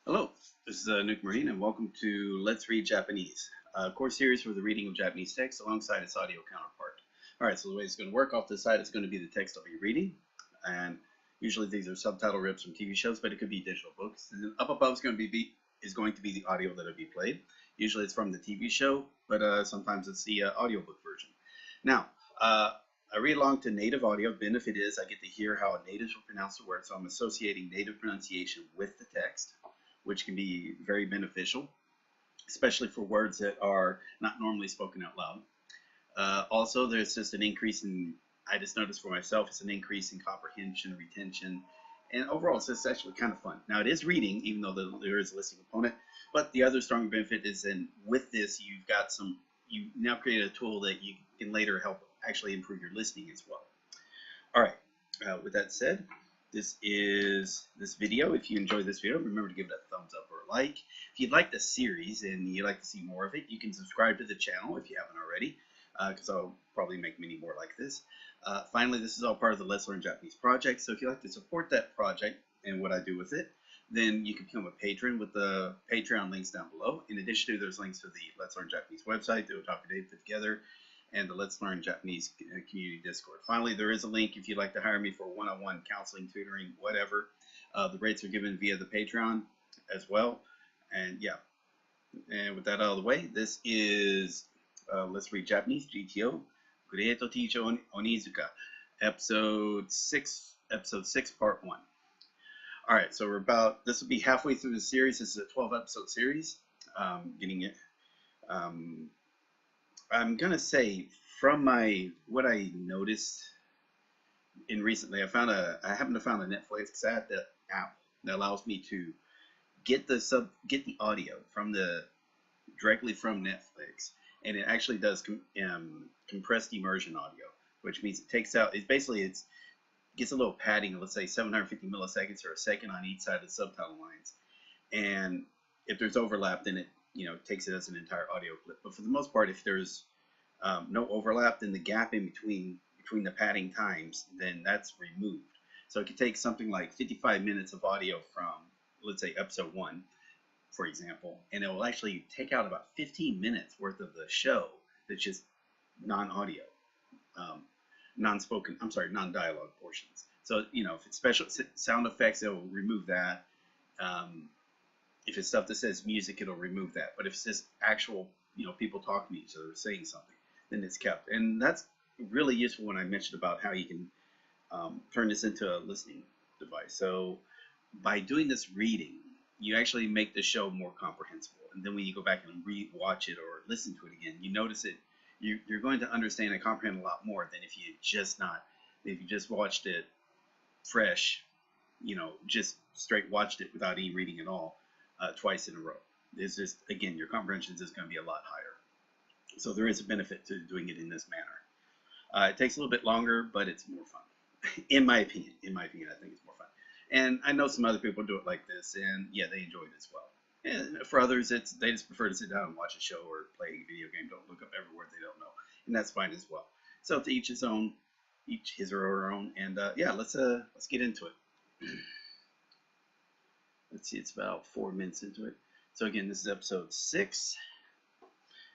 Hello, this is Nuke Marine, and welcome to Let's Read Japanese, a course series for the reading of Japanese text alongside its audio counterpart. Alright, so the way it's going to work, off to the side is going to be the text I'll be reading, and usually these are subtitle rips from TV shows, but it could be digital books. And then up above is going to be the audio that'll be played. Usually it's from the TV show, but sometimes it's the audiobook version. Now, I read along to native audio. The benefit is I get to hear how natives will pronounce the word, so I'm associating native pronunciation with the text, which can be very beneficial, especially for words that are not normally spoken out loud. Also, there's just an increase in, I just noticed for myself, it's an increase in comprehension, retention, and overall it's just actually kind of fun. Now it is reading, even though there is a listening component, but the other strong benefit is then with this, you now create a tool that you can later help actually improve your listening as well. All right, with that said, this is this video. If you enjoyed this video, remember to give it a thumbs up or a like. If you'd like the series and you'd like to see more of it, you can subscribe to the channel if you haven't already, because I'll probably make many more like this. Finally, this is all part of the Let's Learn Japanese project, so if you'd like to support that project and what I do with it, then you can become a patron with the Patreon links down below. In addition to, there's links to the Let's Learn Japanese website, the Otaku Day put together, and the Let's Learn Japanese community Discord. Finally, there is a link if you'd like to hire me for one-on-one counseling, tutoring, whatever. The rates are given via the Patreon as well. And yeah, and with that out of the way, this is Let's Read Japanese, GTO, Great Teacher Onizuka, episode 6, part 1. All right, so this will be halfway through the series. This is a 12-episode series. Getting it. I'm gonna say from what I noticed in recently, I happened to find a Netflix app that allows me to get the audio directly from Netflix, and it actually does compressed immersion audio, which means it takes out it gets a little padding, let's say 750 milliseconds or a second on each side of the subtitle lines, and if there's overlap, then it takes it as an entire audio clip. But for the most part, if there's no overlap, then the gap in between the padding times, then that's removed. So it could take something like 55 minutes of audio from, let's say, episode 1, for example, and it will actually take out about 15 minutes worth of the show that's just non-audio, non-dialogue portions. So, if it's special sound effects, it will remove that. If it's stuff that says music, it'll remove that. But if it's just actual, people talking to each other, saying something, then it's kept. And that's really useful when I mentioned about how you can turn this into a listening device. So by doing this reading, you actually make the show more comprehensible. And then when you go back and watch it or listen to it again, you notice it. You're going to understand and comprehend a lot more than if you just watched it fresh, just straight watched it without any reading at all. Twice in a row. It's just, again, your comprehension is going to be a lot higher. So there is a benefit to doing it in this manner. It takes a little bit longer, but it's more fun. In my opinion, I think it's more fun. And I know some other people do it like this, and yeah, they enjoy it as well. And for others, they just prefer to sit down and watch a show or play a video game. Don't look up every word they don't know, and that's fine as well. So to each his own, each his or her own. And yeah, let's get into it. Let's see, it's about 4 minutes into it. So again, this is episode 6.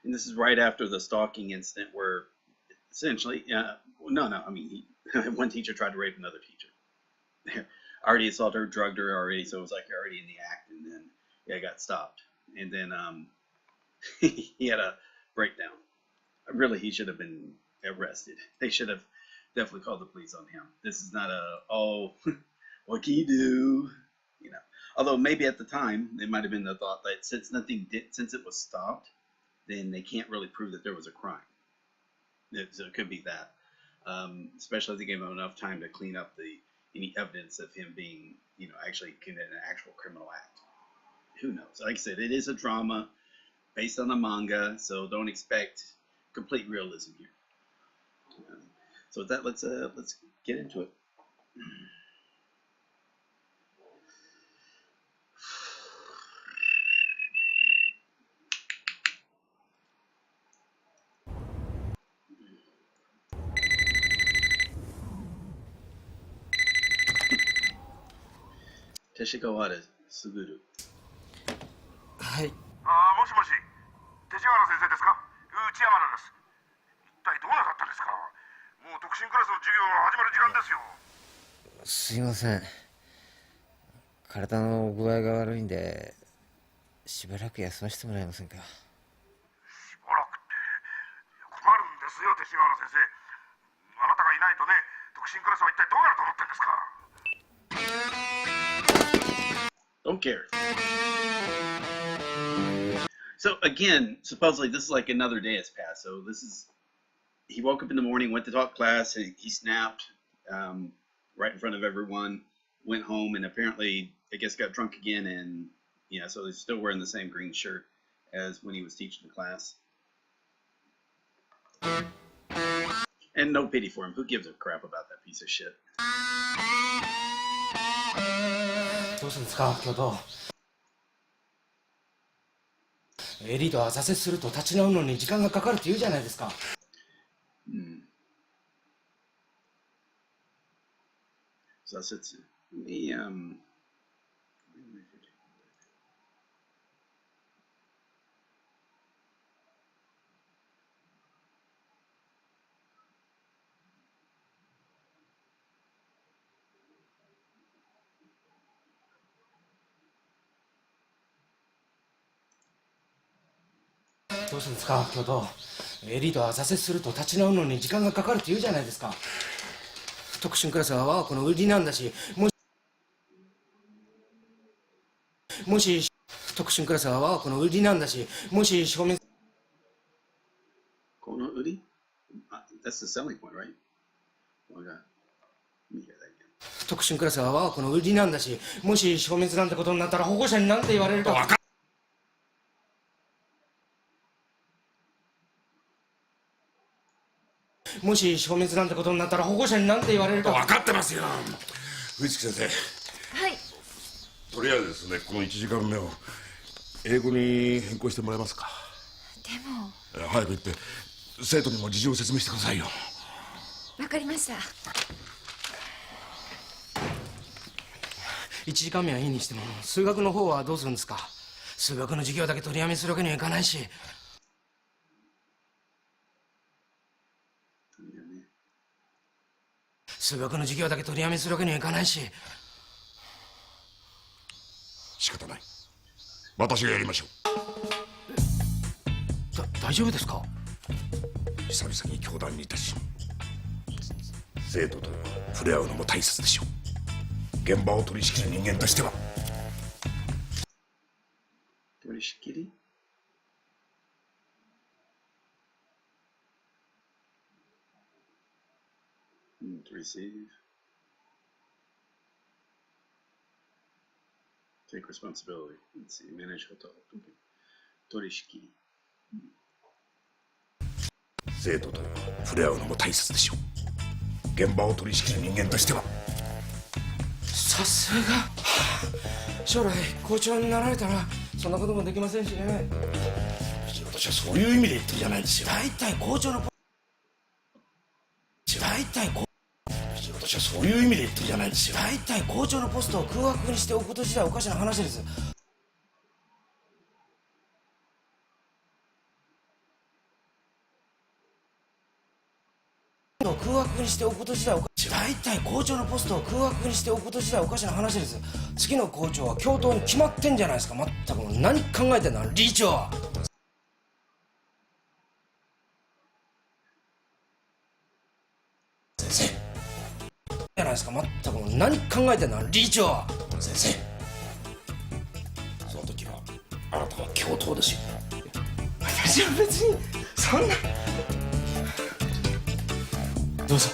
And this is right after the stalking incident where essentially, one teacher tried to rape another teacher. Already assaulted her, drugged her already, so it was like already in the act, and then yeah, got stopped. And then he had a breakdown. Really, he should have been arrested. They should have definitely called the police on him. This is not what can you do? Although maybe at the time it might have been the thought that since it was stopped, then they can't really prove that there was a crime. So it could be that, especially if they gave him enough time to clean up any evidence of him being, actually committed an actual criminal act. Who knows? Like I said, it is a drama based on a manga, so don't expect complete realism here. So with that, let's get into it. 勅使川原卓。はい。もしもし、勅使川原先生ですか？内山田です。一体どうなさったんですか？もう特進クラスの授業が始まる時間ですよ。すいません。体の具合が悪いんで、しばらく休ませてもらえませんか？しばらくって困るんですよ、勅使川原先生。あなたがいないとね、特進クラスは一体どうなると思ってんですか？ Don't care. So again, supposedly this is like another day has passed. So this is, he woke up in the morning, went to talk class, he snapped right in front of everyone, went home, and apparently, I guess, got drunk again. And yeah, so he's still wearing the same green shirt as when he was teaching the class. And no pity for him. Who gives a crap about that piece of shit? どうするんですか、教頭。エリートは挫折すると立ち直るのに時間がかかるって言うじゃないですか。挫折。どうするんですか、教頭。エリートは挫折すると立ち直るのに時間がかかるって言うじゃないですか。特進クラスは我が子の売りなんだし、もし特進クラスは我が子の売りなんだし、もし証明。この売り? That's the selling point, right? Oh my god. Let me hear that again. 特進クラスは我が子の売りなんだし、もし消滅なんてことになったら保護者に何て言われるか。もし消滅なんてことになったら保護者に何て言われるか。分かってますよ、藤月先生。はい。とりあえずですね、この1時間目を英語に変更してもらえますか？でも早く行って生徒にも事情を説明してくださいよ。わかりました。1時間目はいいにしても数学の方はどうするんですか？数学の授業だけ取りやめするわけにはいかないし。数学の授業だけ取りやめするわけにはいかないし。仕方ない、私がやりましょう。大丈夫ですか？久々に教壇に立ち生徒と触れ合うのも大切でしょう。現場を取り仕切る人間としては。取り仕切り？To receive. Take responsibility. Let's see. Manage hotel. Okay. 取り仕切り。生徒と触れ合うのも大切でしょう。現場を取り仕切る人間としては。さすが。将来校長になられたらそんなこともできませんしね。私はそういう意味で言ってるじゃないですよ。大体校長の私はそういう意味で言ってるじゃないですよ。大体校長のポストを空白にしておくこと自体おかしな話です。空白にしておくこと自体大体校長のポストを空白にしておくこと自体おかしな話です。次の校長は教頭に決まってんじゃないですか。まったく何考えてんだ理事長は。先生じゃないですか。まったく何考えてんだ理事長は。先生、その時はあなたは教頭ですよ。私は別にそんな。どうぞ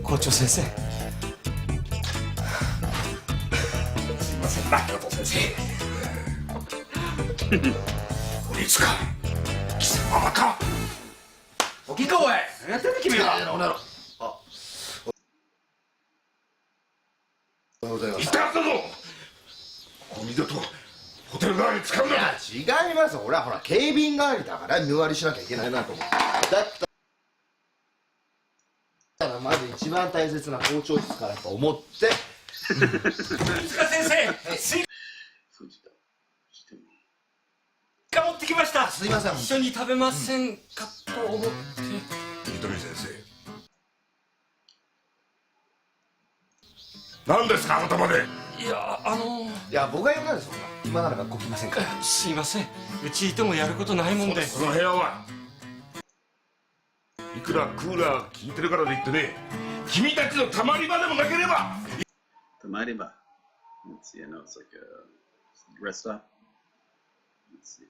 校長先生。すいませんな、教頭先生。鬼塚貴様か。いいかおい、やってんだ君は。言ったはずだぞ。もう二度とホテル側に使うな。いや違います。俺はほら警備員代わりだから見割りしなきゃいけないなと思って。だったらまず一番大切な校長室からと思って。飯塚先生、持ってきました。すいません。一緒に食べませんかと思って。糸水先生、何ですかあなたまで。いやいや、僕が呼んだんですよ。今なら学校来ませんか。すいません、うちいてもやることないもんで。この部屋はいくらクーラー効いてるからといってね、君たちのたまり場でもなければ。たまり場。Let's see, I know it's like a rest stop. Let's see.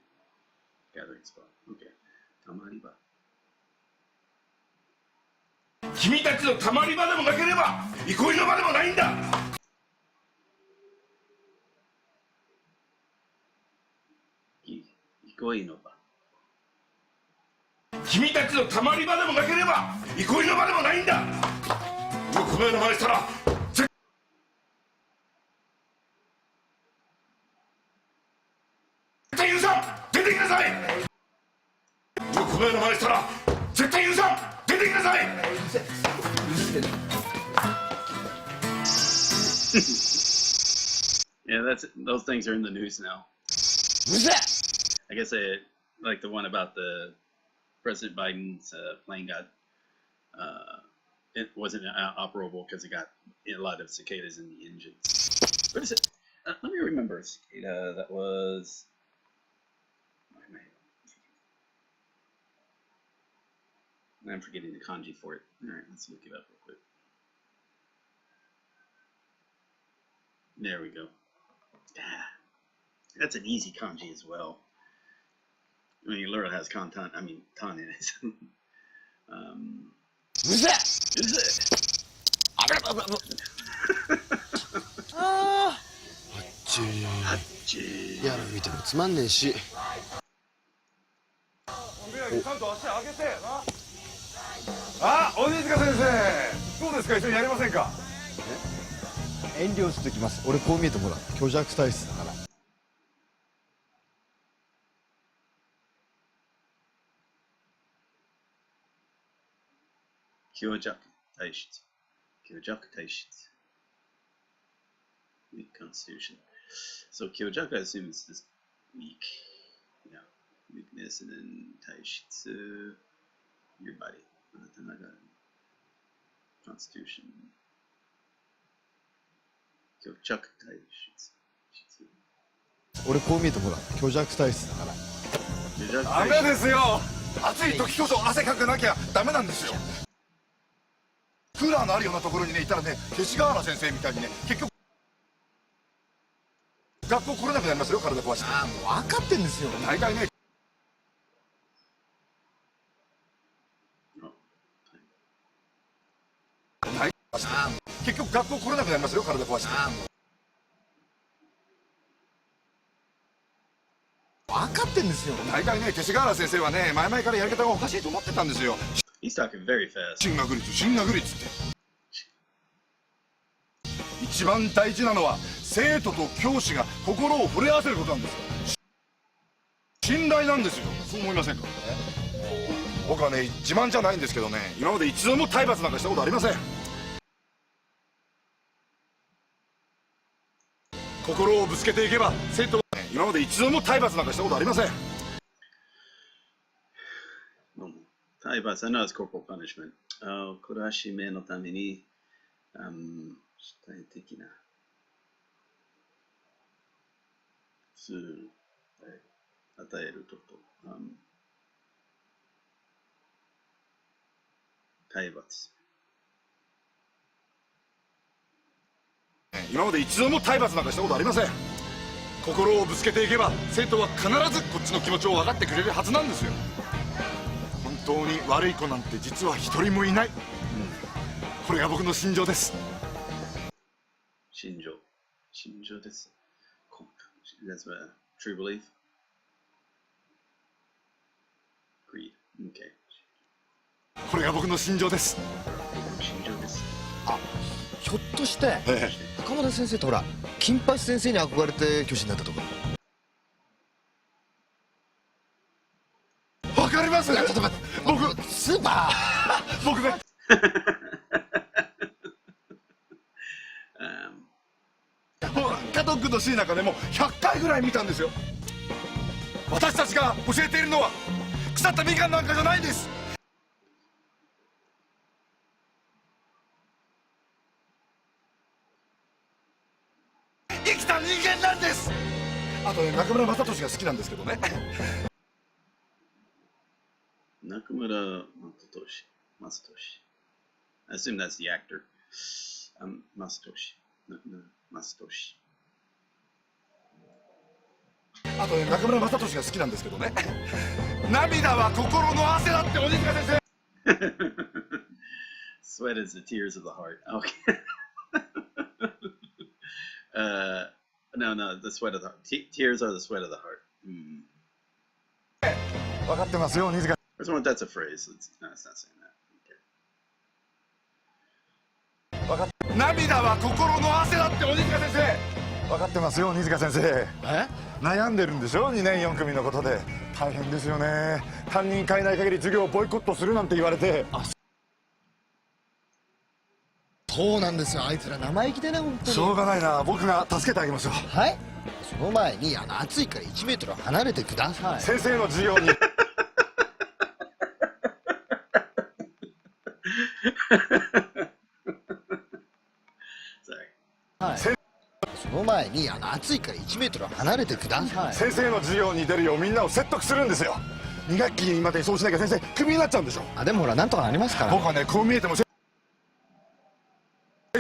Gathering spot. Okay. たまり場。君たちのたまり場でもなければ憩いの場でもないんだ。憩いの場。君たちのたまり場でもなければ憩いの場でもないんだ。もうこのような真似したら絶対許さん。出てきなさい。もうこのような真似したら絶対許さん。出てきなさい。Yeah, those things are in the news now. I guess like the one about the President Biden's plane got it wasn't operable because it got a lot of cicadas in the engines. What is it? Let me remember a cicada that was. I'm forgetting the kanji for it. All right, let's look it up real quick. There we go. That's an easy kanji as well. I mean, it literally has content. I mean, ton in it. Is it? あっちやら見てもつまんねえし。ちゃんと足上げてな。あ、鬼塚先生、どうですか、一緒にやりませんか。遠慮してきます。俺こう見えてもほら虚弱体質だから。強弱体質。強弱体質。Weak constitution. So 強弱, I assume it's this weak. Yeah. Weakness and then 体質. Your body. Constitution. 強弱体質。俺こう見えてもほら虚弱体質だから。強弱ダメですよ。暑い時こそ汗かかなきゃダメなんですよ。クーラーのあるようなところにねいたらね、勅使河原先生みたいにね、結局学校来れなくなりますよ、体壊して。ああ、もう分かってんですよ。大体ね。結局学校来れなくなりますよ、体壊して。分かってんですよ。大体ね、勅使河原先生はね、前々からやり方がおかしいと思ってたんですよ。He's talking very fast. 進学率進学率って一番大事なのは生徒と教師が心を触れ合わせることなんですよ。信頼なんですよ。そう思いませんか。僕はね、自慢じゃないんですけどね、今まで一度も体罰なんかしたことありません。心をぶつけていけば生徒はね、今まで一度も体罰なんかしたことありません。体罰, I know it's corporal punishment. 懲らしめのために、主体的なツール与えること。体罰。今まで一度も体罰なんかしたことありません。心をぶつけていけば生徒は必ずこっちの気持ちを分かってくれるはずなんですよ。本当に悪い子なんて実は一人もいない、これが僕の心情です。心情です。That's a true belief. Greed. Okay. これが僕の心情です。心情です。あ、ひょっとして袴田先生とほら金八先生に憧れて教師になったとか。わかります。ちょっと待って、僕スーパー僕ね加藤君のシーンなんかね、もう100回ぐらい見たんですよ。私たちが教えているのは腐ったみかんなんかじゃないんです。生きた人間なんです。あとね、中村雅俊が好きなんですけどね。中村Masatoshi. I assume that's the actor. Masatoshi. Masatoshi. あとね、中村雅俊が好きなんですけどね。涙は心の汗だって鬼塚先生。Sweat is the tears of the heart. Okay. No, the sweat of the heart. Tears are the sweat of the heart. 分かってますよ、鬼塚。I just wonder if that's a phrase. No, it's not saying that. Okay. 涙は心の汗だって鬼塚先生。分かってますよ、鬼塚先生。悩んでるんでしょ、2年4組のことで。大変ですよね。担任変えない限り授業をボイコットするなんて言われて。そうなんですよ、あいつら生意気でね、本当に。しょうがないな、僕が助けてあげましょう。はい。その前に暑いから1メートル離れてください。先生の授業にはい。その前に暑いから1メートル離れてください。先生の授業に出るようみんなを説得するんですよ。2学期までにそうしなきゃ先生クビになっちゃうんでしょ。でもほら、なんとかなりますから。僕はね、こう見えても生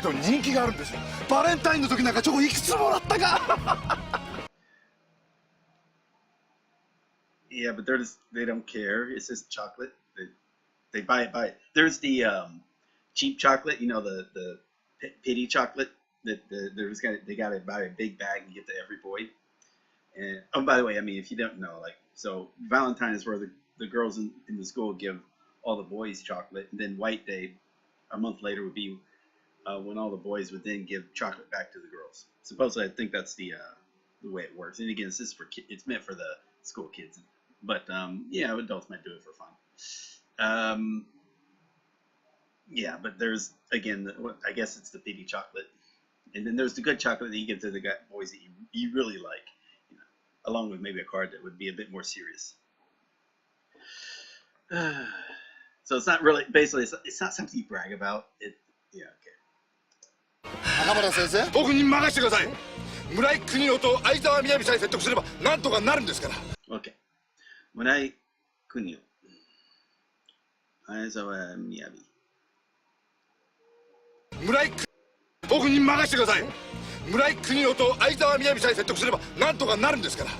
徒に人気があるんですよ。バレンタインの時なんかチョコいくつもらったか。Yeah, but they don't care. It's just chocolate. They buy it. There's the cheap chocolate, the pity chocolate that they got to buy a big bag and give to every boy. And oh, by the way, I mean, if you don't know, so Valentine is where the girls in the school give all the boys chocolate, and then White Day, a month later, would be when all the boys would then give chocolate back to the girls. Supposedly, I think that's the way it works. And again, this is it's meant for the school kids, but yeah, adults might do it for fun. Yeah, but there's again, I guess it's the pity chocolate, and then there's the good chocolate that you give to the boys that you really like, along with maybe a card that would be a bit more serious. So it's not really, basically, it's not something you brag about. Yeah, okay. 中村先生、僕に任せてください。村井邦夫と相沢みやびさえ説得すればなんとかなるんですから。Okay. 村井邦夫、相沢みやび。僕に任せてください。村井邦夫と相沢みやびさえ説得すればなんとかなるんですから。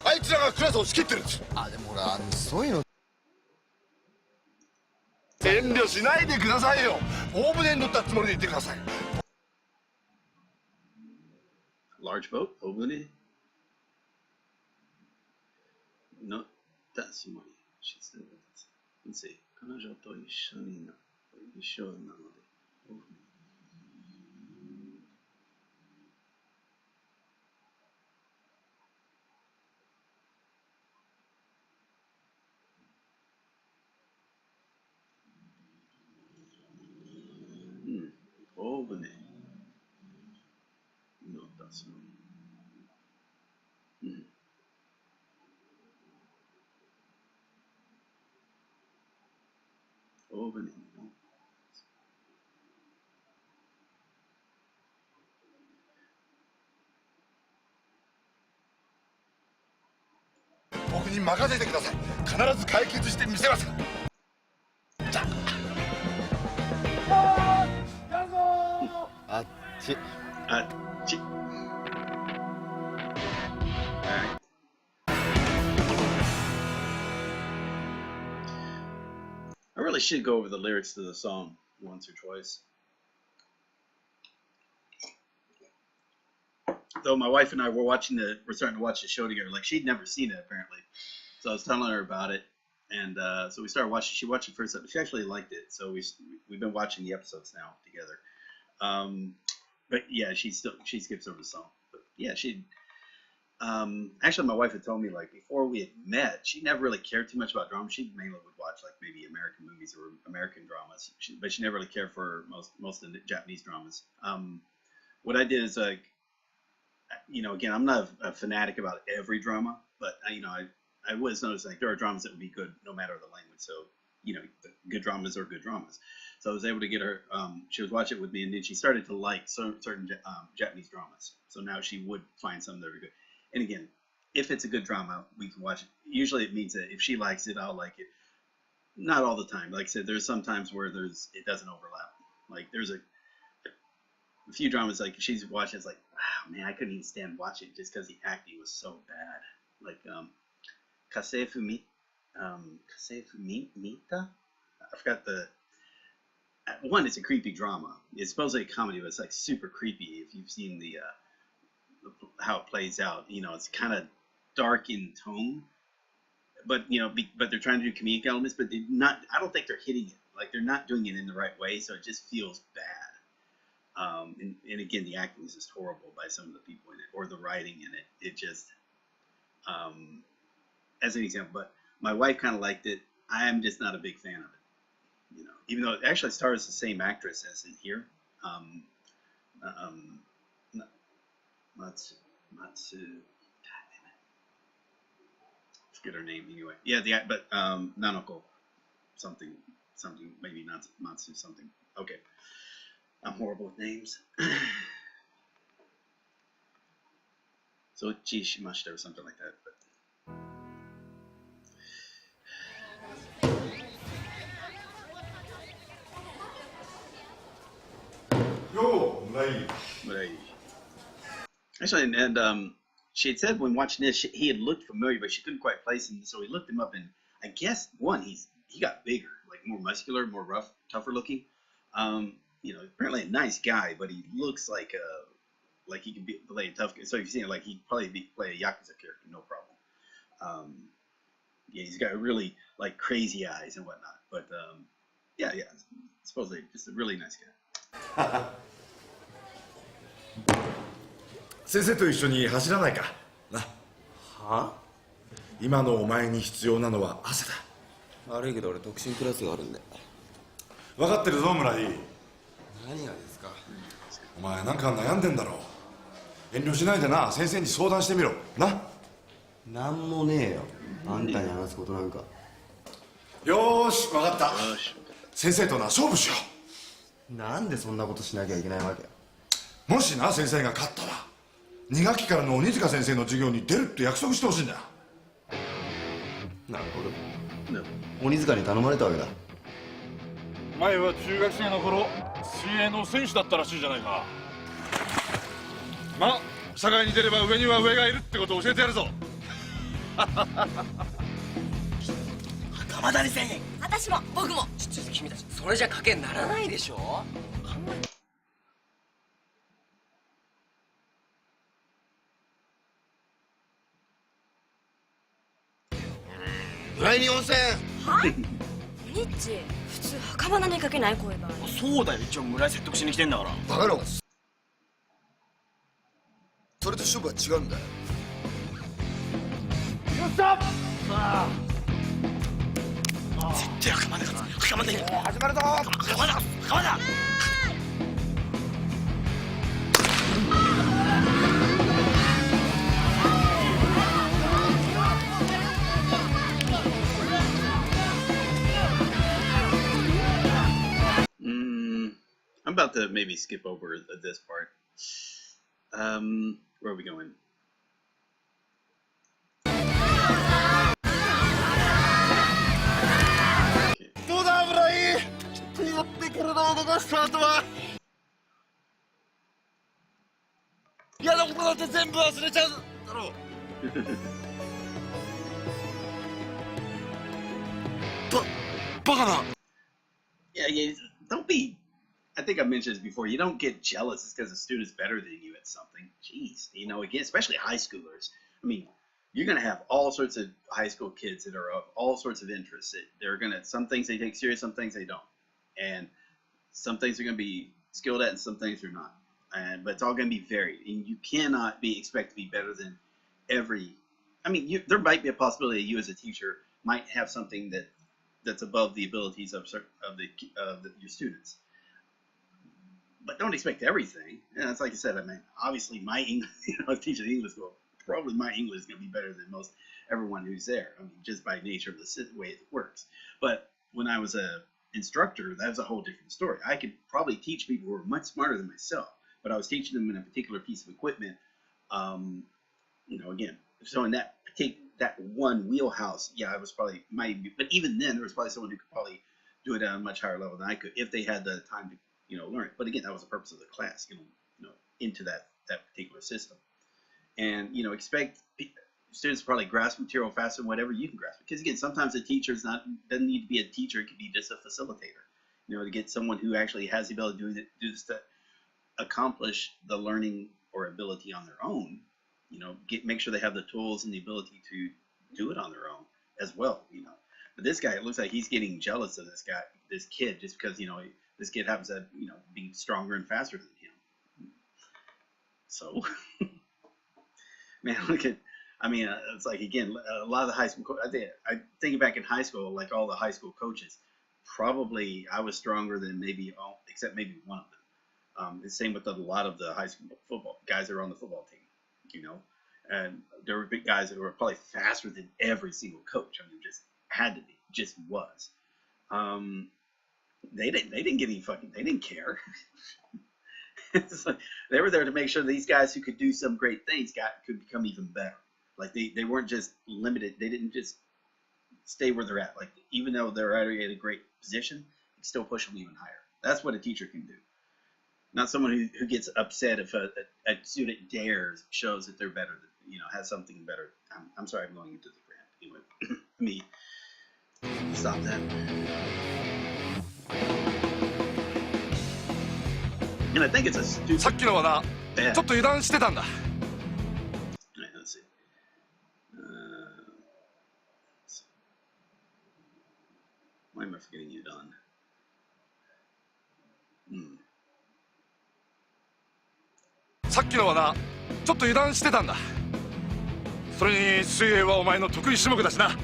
あいつらがクラスを仕切ってるんです。でもほら、そういうの遠慮しないでくださいよ。大船に乗ったつもりで言ってください。Large boat? 大船乗ったつもり。Let's see. 彼女と一緒なので、大船。大船乗ったつもり。大船に乗った。僕に任せてください。必ず解決してみせます。じゃあっち。あっち。I really should go over the lyrics to the song once or twice. Though my wife and I we're starting to watch the show together. Like she'd never seen it apparently, so I was telling her about it, and so we started watching. She watched the first episode. She actually liked it, so we've been watching the episodes now together. But yeah, she skips over the song. But yeah, actually, my wife had told me before we had met, she never really cared too much about drama. She mainly would watch maybe American movies or American dramas, but she never really cared for most of the Japanese dramas. What I did is again, I'm not a fanatic about every drama, but I was noticing like there are dramas that would be good no matter the language. So the good dramas are good dramas. So I was able to get her. She was watching it with me, and then she started to like certain Japanese dramas. So now she would find some that are good. And again, if it's a good drama, we can watch it. Usually, it means that if she likes it, I'll like it. Not all the time. Like I said, there's some times where it doesn't overlap. Like there's a few dramas like she's watching. It's like, wow, man, I couldn't even stand watching it just because the acting was so bad. Like Kasefumi, Mita. I forgot the one. It's a creepy drama. It's supposedly a comedy, but it's like super creepy. If you've seen the how it plays out, it's kind of dark in tone, but but they're trying to do comedic elements, but they're not. I don't think they're hitting it. Like they're not doing it in the right way, so it just feels bad. And again, the acting is just horrible by some of the people in it, or the writing in it. It just, as an example, but my wife kind of liked it. I am just not a big fan of it. Even though it actually stars the same actress as in here. Matsu. God damn it. Forget her name anyway. Yeah, but Nanoko something, maybe not Matsu something. Okay. I'm horrible with names. Sochi Shimashita or something like that. Yo, But actually, and she had said when watching this, he had looked familiar, but she couldn't quite place him. So we looked him up, and I guess he got bigger, like more muscular, more rough, tougher looking. Apparently a nice guy, but he looks like he can play a tough guy. So you've seen it, like he'd probably play a Yakuza character, no problem. He's got really like crazy eyes and whatnot. But supposedly just a really nice guy. 先生と一緒に走らないかな。は？今のお前に必要なのは汗だ。悪いけど俺独身クラスがあるんで。分かってるぞ村井。何がですか？お前なんか悩んでんだろう。遠慮しないでな、先生に相談してみろな。なんもねえよ、あんたに話すことなんか。よーし、分かった。先生とな勝負しよう。なんでそんなことしなきゃいけないわけ？もしな先生が勝ったら2学期からの鬼塚先生の授業に出るって約束してほしいんだ。なるほど。鬼塚に頼まれたわけだ。前は中学生の頃水泳の選手だったらしいじゃないか。まあ社会に出れば上には上がいるってことを教えてやるぞ。鎌谷先生、私も僕も。ちょっと君たちそれじゃ賭けにならないでしょ。第二温泉。は？おにっち、普通袴田にかけないこういう場合。そうだよ、一応村井説得しに来てんだから。バカ野郎。それと勝負は違うんだよ。よっしゃ！絶対袴田勝つ。袴田に始まるぞ。袴田。I'm about to maybe skip over this part. Where are we going? Okay. どうだ村井。とやって体を動かした後は嫌なことなんて全部忘れちゃうだろう。バカな。Yeah, don't be. I think I mentioned this before. You don't get jealous just because a student's better than you at something. Jeez, again, especially high schoolers. I mean, you're going to have all sorts of high school kids that are of all sorts of interests. They're going to, some things they take serious, some things they don't. And some things they're going to be skilled at and some things they're not. But it's all going to be varied. And you cannot be expected to be better than there might be a possibility that you as a teacher might have something that's above the abilities of your students. but don't expect everything. And it's like I said, I mean, obviously my English, I was teaching English school. Probably my English is going to be better than most everyone who's there. I mean, just by nature of the way it works. But when I was a instructor, that was a whole different story. I could probably teach people who were much smarter than myself, but I was teaching them in a particular piece of equipment. Again, so in that one wheelhouse, yeah, I was probably but even then, there was probably someone who could probably do it at a much higher level than I could if they had the time to learn it. But again, that was the purpose of the class, into that particular system. And expect students to probably grasp material faster than whatever you can grasp. Because again, sometimes a teacher doesn't need to be a teacher; it could be just a facilitator. To get someone who actually has the ability to do this to accomplish the learning or ability on their own. Make sure they have the tools and the ability to do it on their own as well. But this guy, it looks like he's getting jealous of this kid, just because this kid happens to be stronger and faster than him. So, man, it's like, again, a lot of the high school I think back in high school, like all the high school coaches, probably I was stronger than except maybe one of them. The same with a lot of the high school football guys that are on the football team. And there were big guys that were probably faster than every single coach. Just had to be, just was. They didn't get any they didn't care. It's like they were there to make sure these guys who could do some great things could become even better. Like they weren't just limited. They didn't just stay where they're at. Like even though they're already at a great position, you still push them even higher. That's what a teacher can do. Not someone who gets upset if a student shows that they're better, has something better. I'm sorry, I'm going into the rant. Anyway, me stop that. And I think it's a stupid. さっきのはな、ちょっと油断してたんだ。Let's see. Why am I forgetting you, Don? さっきのはな、ちょっと油断してたんだ。それに水泳はお前の得意種目だしな。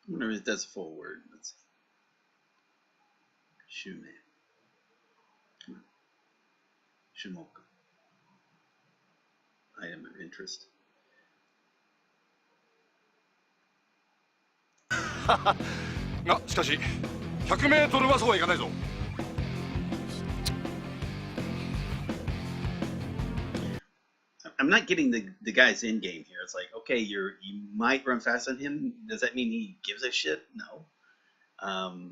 I wonder if that's a full word. Let's see. Shume. Shumoka. Item of interest. がしかし100メートルはそうはいかないぞ。I'm not getting the guy's end game here. It's like, okay, you might run faster than him. Does that mean he gives a shit? No.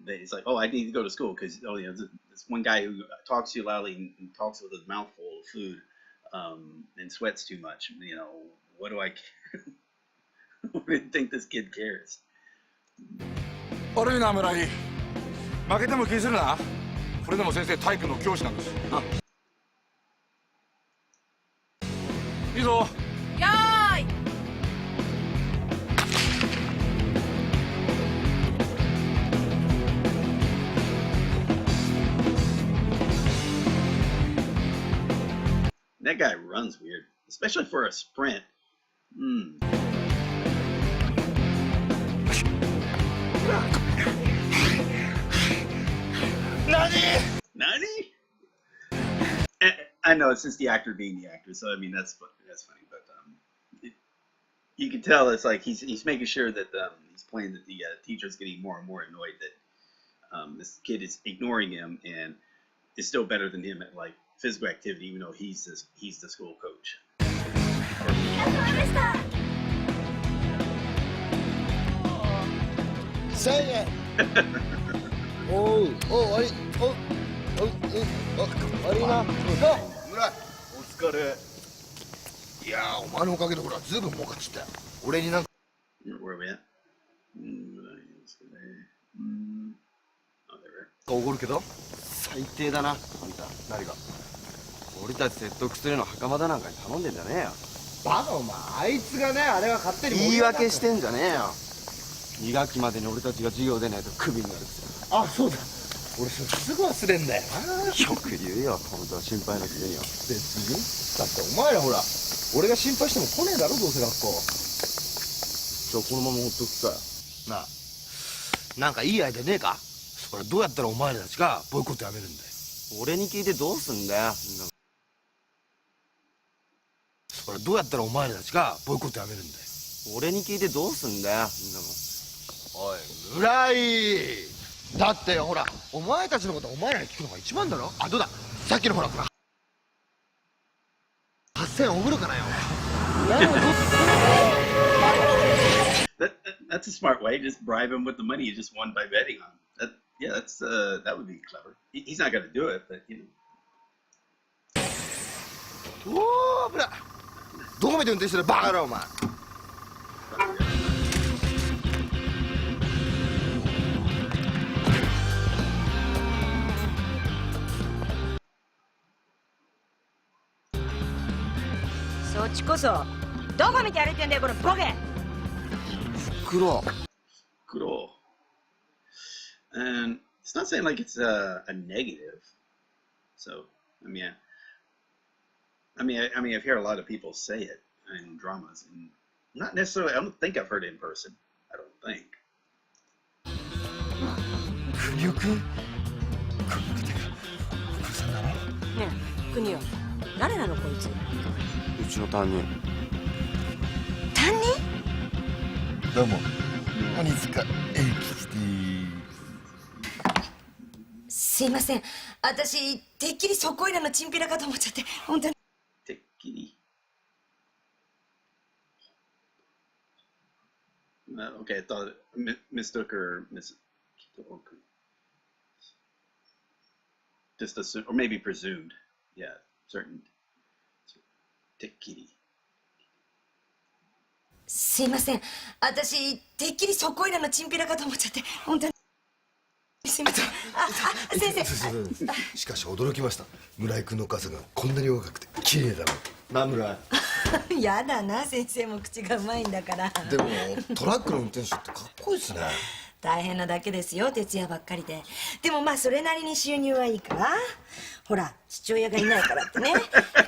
It's like, oh, I need to go to school because this one guy who talks too loudly and talks with a mouthful of food and sweats too much. What do I care? What do you think this kid cares? 悪いな村井。負けても気にするな。これでも先生体育の教師なんです。いいぞ。よーい。That guy runs weird, especially for a sprint. Nani? I know it's just the actor being the actor, so I mean that's funny. But you can tell it's like he's making sure that he's playing that the teacher's getting more and more annoyed that this kid is ignoring him and is still better than him at like physical activity, even though he's the school coach. Say it. Oh, oh,悪いな。村井、お疲れ。いやー、お前のおかげでほら、ずいぶん儲かっちったよ。俺になんか。Where are we at? おごるけど最低だな。あんた何が俺たち説得するの袴田なんかに頼んでんじゃねえよ。バカお前、あいつがね、あれは勝手に言い訳してんじゃねえよ。2学期までに俺たちが授業出ないとクビになるくせに。あ、そうだ、俺それすぐ忘れんだよな。よく言うよ、本当は心配なくせによ。別にだってお前らほら、俺が心配しても来ねえだろ、どうせ学校。じゃあこのままほっとくかよ。なあ、なんかいいアイデアねえか。それどうやったらお前らたちがボイコットやめるんだよ。俺に聞いてどうすんだよ。それどうやったらお前らたちがボイコットやめるんだよ。俺に聞いてどうすんだよ。おい村井、だってほらお前たちのことはお前らに聞くのが一番だろ。あ、どうだ、さっきのほら8000円おごるかなよ。That's a smart way. Just bribe him with the money you just won by betting on. Yeah, that would be clever. He's not gonna do it, but you know. おお、危ない。どこ見て運転してるバカ野郎お前。そっちこそどこ見て歩いてんだよこのボケ。黒。Cool. And it's not saying like it's a negative. So I mean, I've heard a lot of people say it in dramas, and not necessarily. I don't think I've heard it in person. I don't think. 国尾君、この方がお母さんだろ。ねえ国よ、誰なのこいつ。うちの担任。担任？どうも、鬼塚英吉すいません、私てっきりそこいらのチンピラかと思っちゃって本当に。てっきり。Okay, I thought mistook her, just assumed, or maybe presumed. Yeah, certain. てっきり。すいません、私てっきりそこいらのチンピラかと思っちゃって本当に。すいません。先生。しかし驚きました。村井君のお母さんがこんなに若くて綺麗だな。な、村井。やだな、先生も口がうまいんだから。でもトラックの運転手ってかっこいいですね。大変なだけですよ、徹夜ばっかりで。でもまあそれなりに収入はいいから。ほら父親がいないからってね、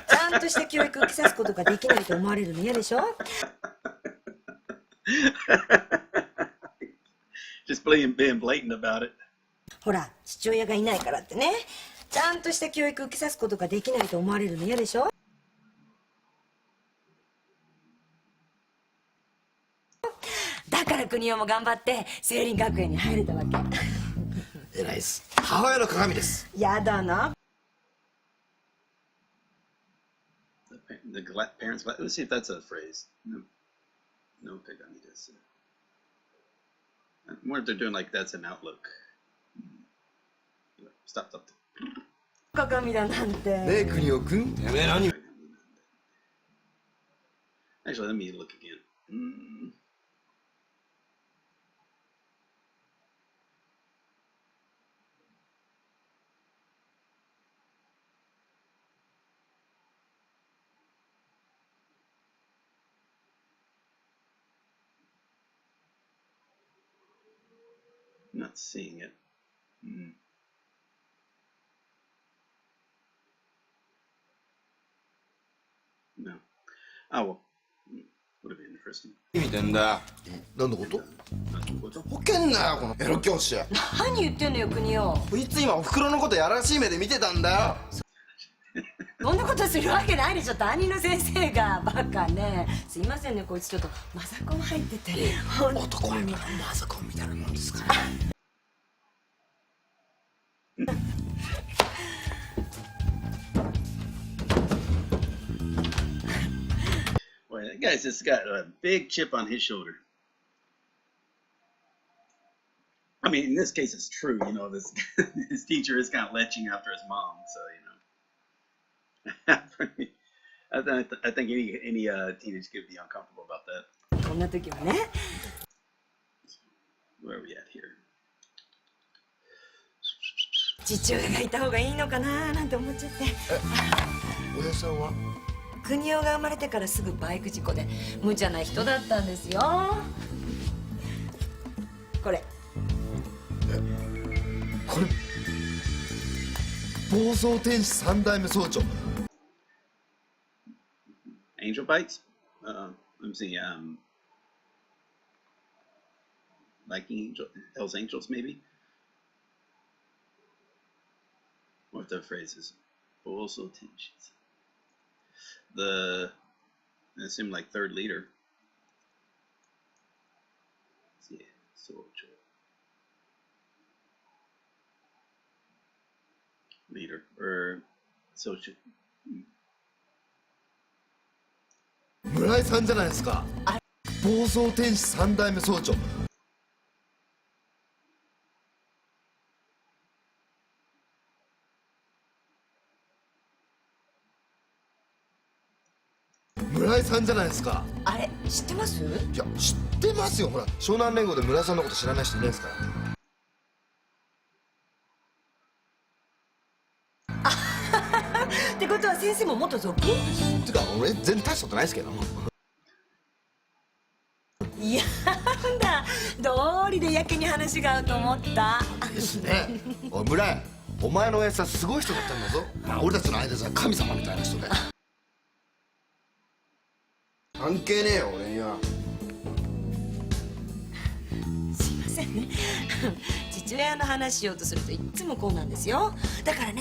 ちゃんとした教育を受けさすことができないと思われるの嫌でしょ。Just being blatant about it. ほら父親がいないからってね、ちゃんとした教育を受けさすことができないと思われるの嫌でしょ。だから国夫も頑張って聖林学園に入れたわけ。偉いです。母親の鏡です。やだな。The parents. Let's see if that's a phrase. No, pegami desu. I wonder if they're doing like that's an outlook. Stop. 鏡だなんて。ねえ国尾君、てめえ何。Actually, let me look again. Not seeing it. No. Oh well. Would have been interesting. 見てんだよ。何のこと？保険なよこのエロ教師。何言ってんのよ国夫。いつ今お袋のことやらしい目で見てたんだよ。そんなことするわけないでしょ、担任の先生が。バカね。すいませんね、こいつちょっとマザコン入ってて。男はみんなマザコンみたいなもんですから。Boy, that guy's just got a big chip on his shoulder. I mean, in this case, it's true. You know, this his teacher is kind of leching after his mom, so you know. I think any teenage kid would be uncomfortable about that. こんな時はね。Where are we at here? 父親がいた方がいいのかななんて思っちゃって。親さんは？国夫が生まれてからすぐバイク事故で無茶な人だったんですよ。これ暴走天使三代目総長。Angel bites? Let me see. Hell's Angels, maybe. What the phrase is? Also tensions. I assume like third leader. Yeah, leader or social. 村井さんじゃないですか。暴走天使三代目総長。村井さんじゃないですか。あれ知ってます？いや知ってますよ。ほら湘南連合で村井さんのこと知らない人いないですから。ってことは先生も元属？てか俺全然大したことないですけど。いやだ、道理でやけに話が合うと思った。ですね。おい村井、お前の親父さんすごい人だったんだぞ。まあ俺たちの間じゃ神様みたいな人で。関係ねえよ俺には。すいませんね。父親の話しようとするといつもこうなんですよ。だからね、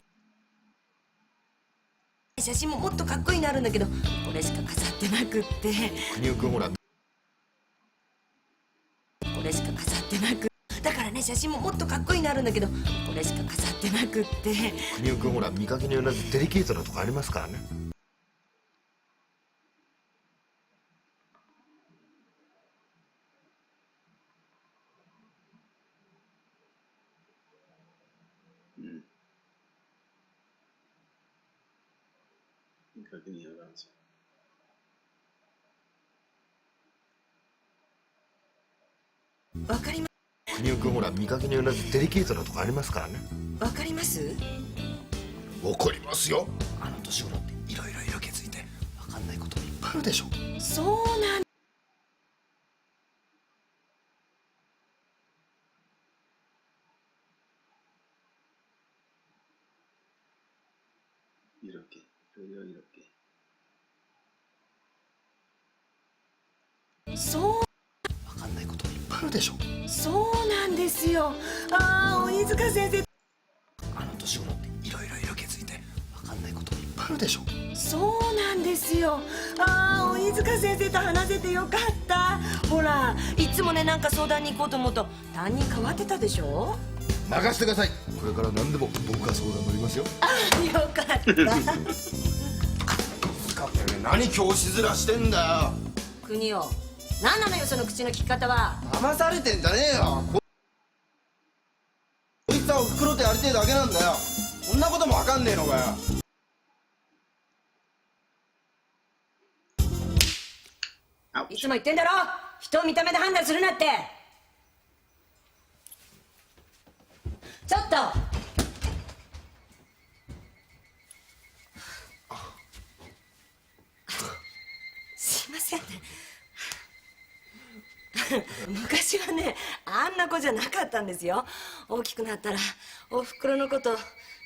写真ももっとかっこいいのあるんだけど、これしか飾ってなくって。国尾君ほら。これしか飾ってなく。だからね、写真ももっとかっこいいのあるんだけど、これしか飾ってなくって。国尾君ほら見かけによらずデリケートなとこありますからね。わかりま国尾君ほら見かけによらずデリケートなとこありますからね。わかります？わかりますよ。あの年頃っていろいろ色気づいてわかんないこといっぱいあるでしょ。そうなん。色気、色気。そう。わかんないこといっぱいあるでしょ。そうなんですよ。ああ、鬼塚先生。あの年頃っていろいろ色気づいてわかんないこといっぱいあるでしょ。そうなんですよ。ああ、鬼塚先生と話せてよかった。ほら、いつもね、なんか相談に行こうと思うと担任変わってたでしょ。任せてください。これから何でも僕が相談乗りますよ。ああ、よかった。使ってね、何教師面してんだよ。国を。何なのよその口の利き方は。騙されてんじゃねえよ。こいつはおふくろとやりてえだけなんだよ。そんなこともわかんねえのかよ。いつも言ってんだろ、人を見た目で判断するなって。ちょっとすいませんね。昔はね、あんな子じゃなかったんですよ。大きくなったらおふくろのこと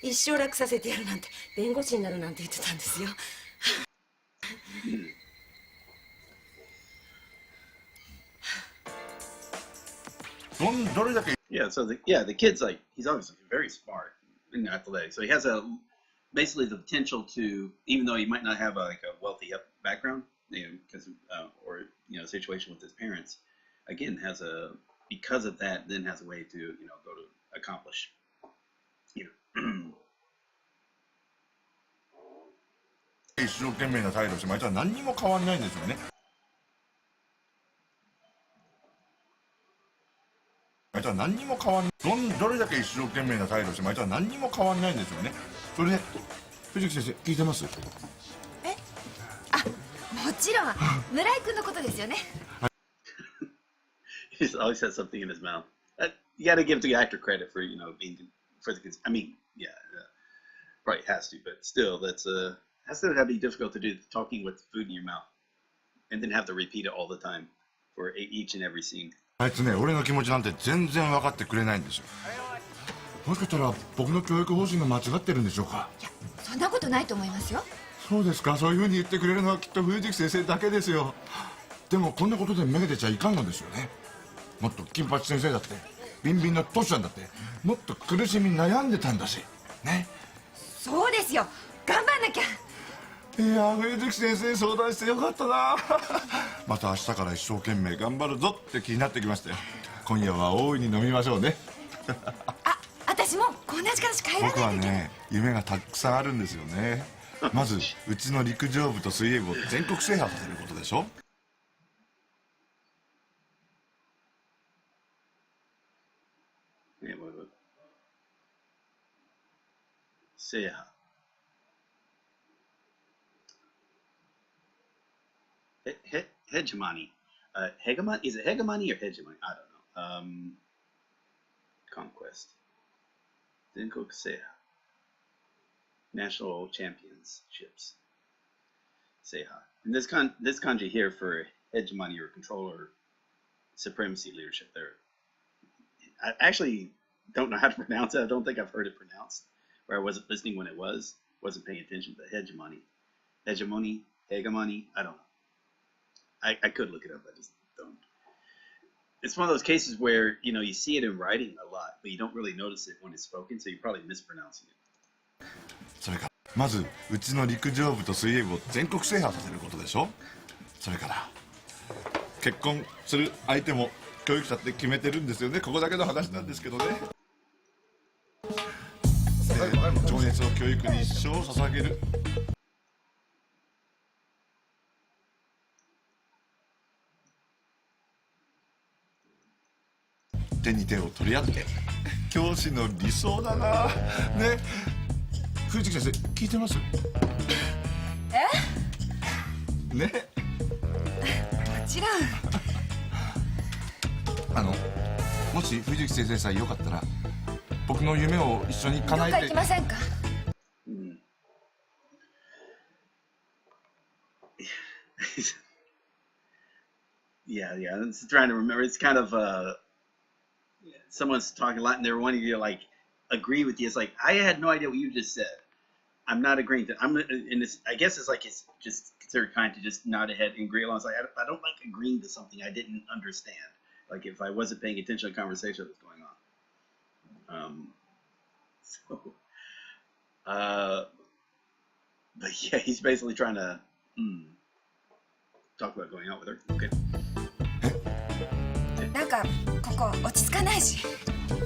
一生楽させてやるなんて、弁護士になるなんて言ってたんですよ。Yeah, so the kid's like, he's obviously very smart and athletic. So he has basically the potential to, even though he might not have a wealthy background, because or situation with his parents, again because of that, then has a way to go to accomplish,一生懸命な態度してもあいつは何にも変わんないんですよね。あいつは何にも変わんない。どれだけ一生懸命な態度してもあいつは何にも変わんないんですよね。それで藤木先生聞いてます？え、あ、もちろん村井君のことですよね。He just always has something in his mouth. You got to give the actor credit for being for the kids. I mean, yeah, probably has to, but still, that's to be difficult to do, talking with food in your mouth, and then have to repeat it all the time for each and every scene. あいつね、俺の気持ちなんて全然分かってくれないんですよ。もしかしたら僕の教育方針が間違ってるんでしょうか。いや、そんなことないと思いますよ。そうですか。そういうふうに言ってくれるのはきっと藤木先生だけですよ。でもこんなことでめげてちゃいかんのですよね。もっと金八先生だってビンビンのトシちゃんだってもっと苦しみ悩んでたんだしね。そうですよ、頑張んなきゃ。いや藤木先生に相談してよかったなまた明日から一生懸命頑張るぞって気になってきましたよ。今夜は大いに飲みましょうねあ、私もこんな時間しか帰らないといけない。僕はね夢がたくさんあるんですよね。まずうちの陸上部と水泳部を全国制覇させることでしょ。制覇。Hegemony. Hegemony? Is it hegemony or hegemony? I don't know. Conquest. 全国制覇。National Championships. 制覇. And this kanji here for hegemony or control or supremacy leadership there. I actually don't know how to pronounce it. I don't think I've heard it pronounced. Or I wasn't listening when it wasn't paying attention to hegemony. Hegemony, hegemony, I don't know. I could look it up, I just don't. It's one of those cases where, you know, you see it in writing a lot, but you don't really notice it when it's spoken, so you're probably mispronouncing it. それからまずうちの陸上部と水泳部を全国制覇させることでしょ。それから結婚する相手も教育者って決めてるんですよね。ここだけの話なんですけどね。情熱を教育に一生を捧げる。手に手を取り合って教師の理想だなね。藤木先生聞いてます？ね。もちろん。もし藤木先生さえよかったら僕の夢を一緒に叶えて。どっか行きませんか？Yeah, I'm just trying to remember. It's kind of someone's talking a lot and they're wanting you to like agree with you. It's like I had no idea what you just said. I'm not agreeing to. I'm in this. I guess it's like it's just considered kind to just nod ahead and agree along. It's like I don't like agreeing to something I didn't understand. Like if I wasn't paying attention to the conversation that was going on. But yeah, he's basically trying to talk about going out with her. Okay. なんかここ落ち着かないし。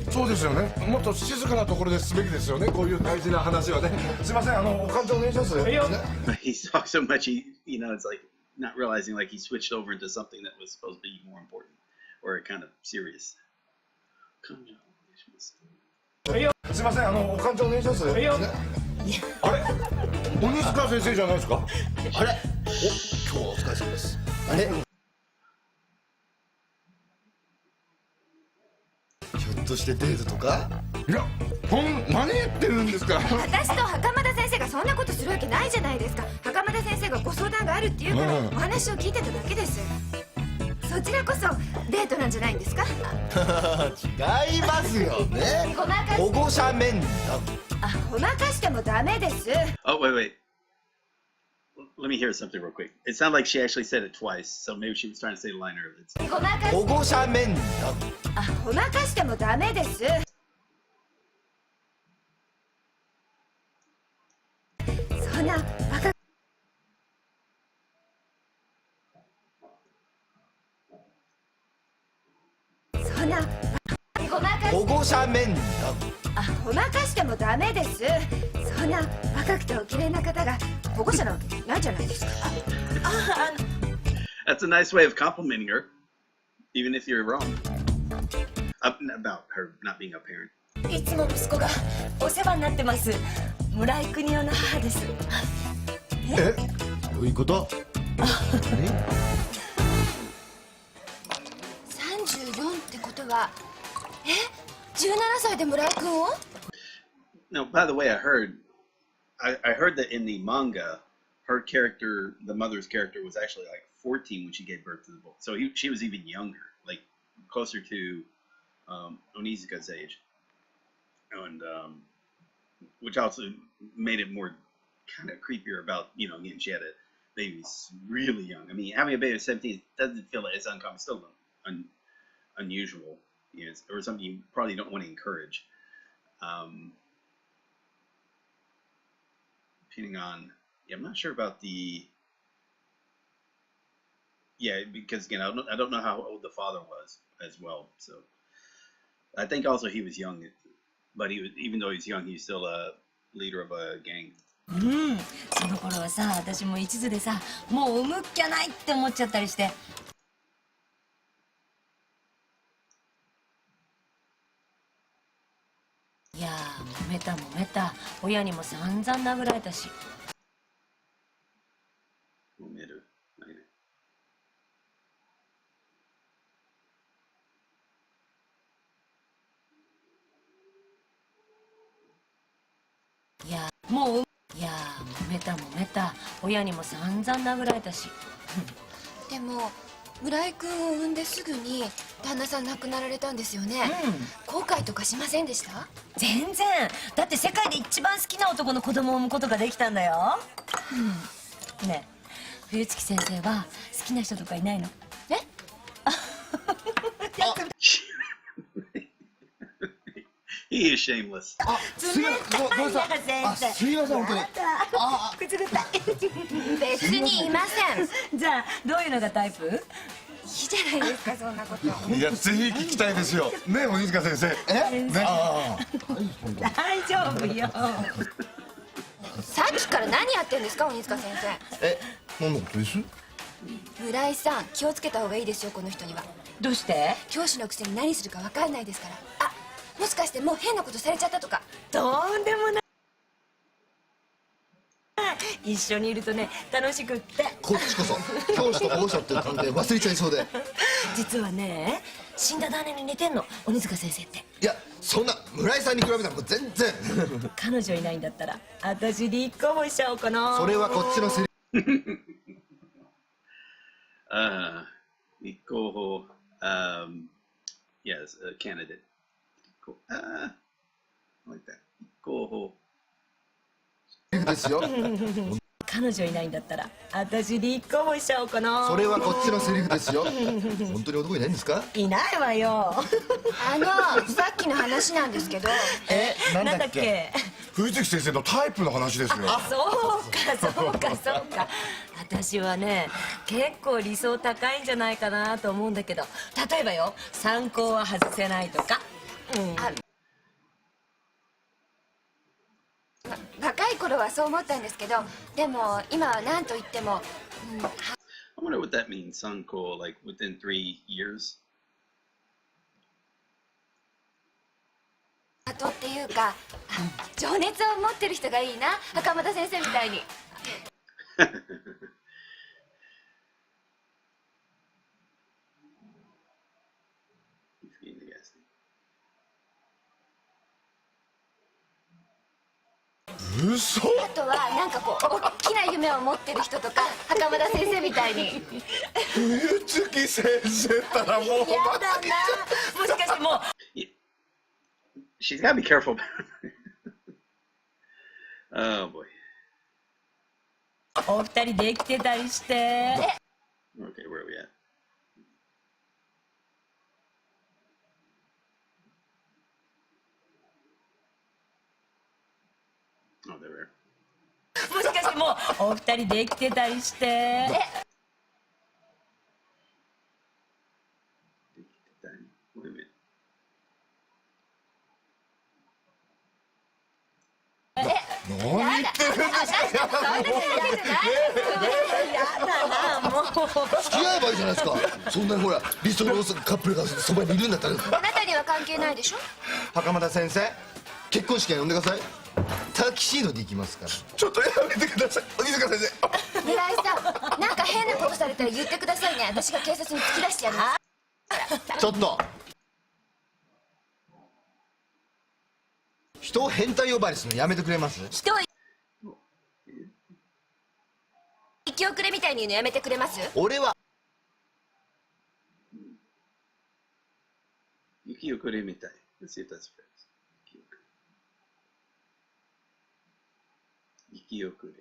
そうですよね。もっと静かなところですべきですよね。こういう大事な話はね。すいません、お感情お願いします。He talks so much, it's like not realizing like he switched over into something that was supposed to be more important or kind of serious. すいません、お感情お願いします。あれ、鬼塚先生じゃないですか。あれ、今日はお疲れ様です。あれ、ひょっとしてデートとか？いや、何言ってるんですか。私と袴田先生がそんなことするわけないじゃないですか。袴田先生がご相談があるっていうからお話を聞いてただけです。そちらこそデートなんじゃないんですか？違いますよね。保護者面談。ごまかしてもダメです。Oh, wait. Let me hear something real quick. It sounded like she actually said it twice, so maybe she was trying to say the line earlier. 保護者面談。ごまかしてもダメです。そんなバカ。そんな保護者面談。ごまかしてもダメです。そんな若くてお綺麗な方が保護者なわけないじゃないですか。That's a nice way of complimenting her, even if you're wrong about her not being a parent. いつも息子がお世話になってます。村井邦夫の母です。どういうこと？ 34ってことは17歳で村井君を？ No, by the way, I heard that in the manga, her character, the mother's character, was actually like 14 when she gave birth to the boy. So she was even younger, like closer to Onizuka's age, and which also made it more kind of creepier about, again, she had a baby really young. I mean, having a baby at 17 doesn't feel as uncommon. Still unusual, you know, or something you probably don't want to encourage. Depending on, yeah, I'm not sure about the, yeah, because again, I don't know how old the father was as well. So I think also he was young, but he was, even though he's young, he's still a leader of a gang. うん、その頃はさ、私も一途でさ、もう産むっきゃないって思っちゃったりして。いやー、揉めた揉めた。親にも散々殴られたし。揉める。いやー、もういやー、揉めた揉めた。親にも散々殴られたし。でも村井君を産んですぐに旦那さん亡くなられたんですよね、後悔とかしませんでした？全然。だって世界で一番好きな男の子供を産むことができたんだよ。ねえ、冬月先生は好きな人とかいないの？えHe is shameless. すいません、すいません、本当に。くぐった。別にいません。じゃあどういうのがタイプ？いいじゃないですか、そんなこと。いや、ぜひ聞きたいですよね、鬼塚先生。ね、大丈夫よ。さっきから何やってんですか、鬼塚先生。何のことです？村井さん、気をつけた方がいいですよ、この人には。どうして？教師のくせに何するか分かんないですから。あ、もしかしてもう変なことされちゃったとか。とんでもない。一緒にいるとね、楽しくって。こっちこそ教師と保護者っていう関係忘れちゃいそうで。実はね、死んだ旦那に似てんの、鬼塚先生って。いや、そんな村井さんに比べたらもう全然。彼女いないんだったら私立候補しちゃおうかな。それはこっちのセリフ。立候補、yes, a candidate. I like that. 立候補。ですよ。彼女いないんだったら私立候補しちゃおうかな。それはこっちのセリフですよ。本当に男いないんですか？いないわよ。さっきの話なんですけど。なんだっけ？冬月先生のタイプの話ですよ。そうか。私はね、結構理想高いんじゃないかなと思うんだけど、例えばよ、参考は外せないとか。若い頃はそう思ったんですけど、でも今は何と言っても、I wonder what that means, Sanko, like within 3 years. 後っていうか、情熱を持ってる人がいいな、袴田先生みたいに。嘘。あとはなんかこう大きな夢を持ってる人とか、袴田先生みたいに。冬月先生ったらもう。やだな。もしかしてもう。She's got to be careful. Oh boy. お二人できてたりして。Okay, where are we at? Oh, there we are. もしかしてもうお二人できてたりして。Wait a minute. 何言ってるんですか？やだな、もう。付き合えばいいじゃないですか。そんなにほら理想のカップルがそばにいるんだったら。あなたには関係ないでしょ。袴田先生、結婚式は呼んでください。タキシードで行きますから。ちょっとやめてください、鬼塚先生。村井さん、なんか変なことされたら言ってくださいね。私が警察に突き出してやる。ちょっと。人を変態呼ばわりするのやめてくれます？人を生き遅れみたいに言うのやめてくれます？俺は生き遅れみたい。Let's see if that's fair. 生き遅れ。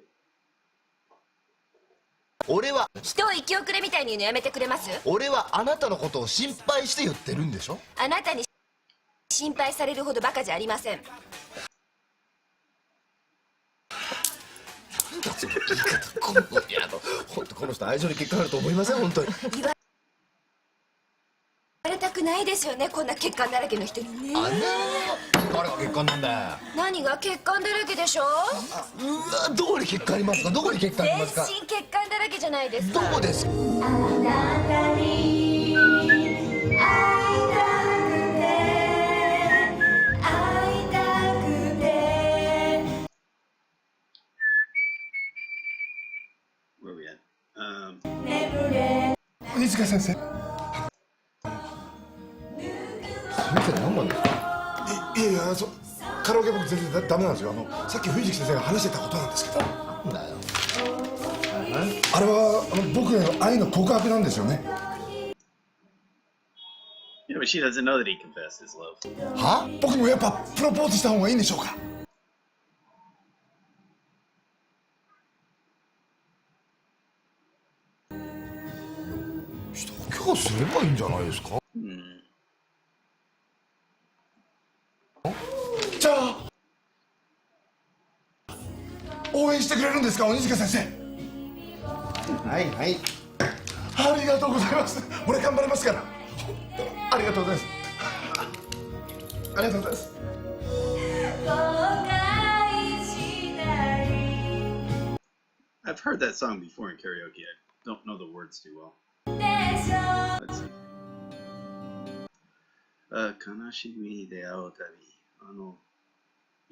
俺は人を生き遅れみたいに言うのやめてくれます？俺はあなたのことを心配して言ってるんでしょ。あなたに心配されるほどバカじゃありません。なんだその言い方。この本当この人愛情に欠陥あると思いません？本当に言われたくないですよね、こんな欠陥だらけの人にね。あら誰が欠陥なんだよ。何が欠陥だらけでしょう？うわ、どこに欠陥ありますか？どこに欠陥ありますか？全身欠陥だらけじゃないですか。どこですか？あなたに会いたくて会いたくて。 Where are we at? 鬼塚先生。先生何なんですか？いやいや、カラオケ僕全然ダメなんですよ。さっき藤木先生が話してたことなんですけど、なんだよ。あれは僕への愛の告白なんですよね。 Yeah, but she doesn't know that he confessed his love. は？僕もやっぱプロポーズした方がいいんでしょうか？上京すればいいんじゃないですか？じゃあ応援してくれるんですか、鬼塚先生？はいはい。ありがとうございます。俺頑張りますから。ありがとうございます。ありがとうございます。I've heard that song before in karaoke. I don't know the words too well. Let's see. 悲しみで会うたび、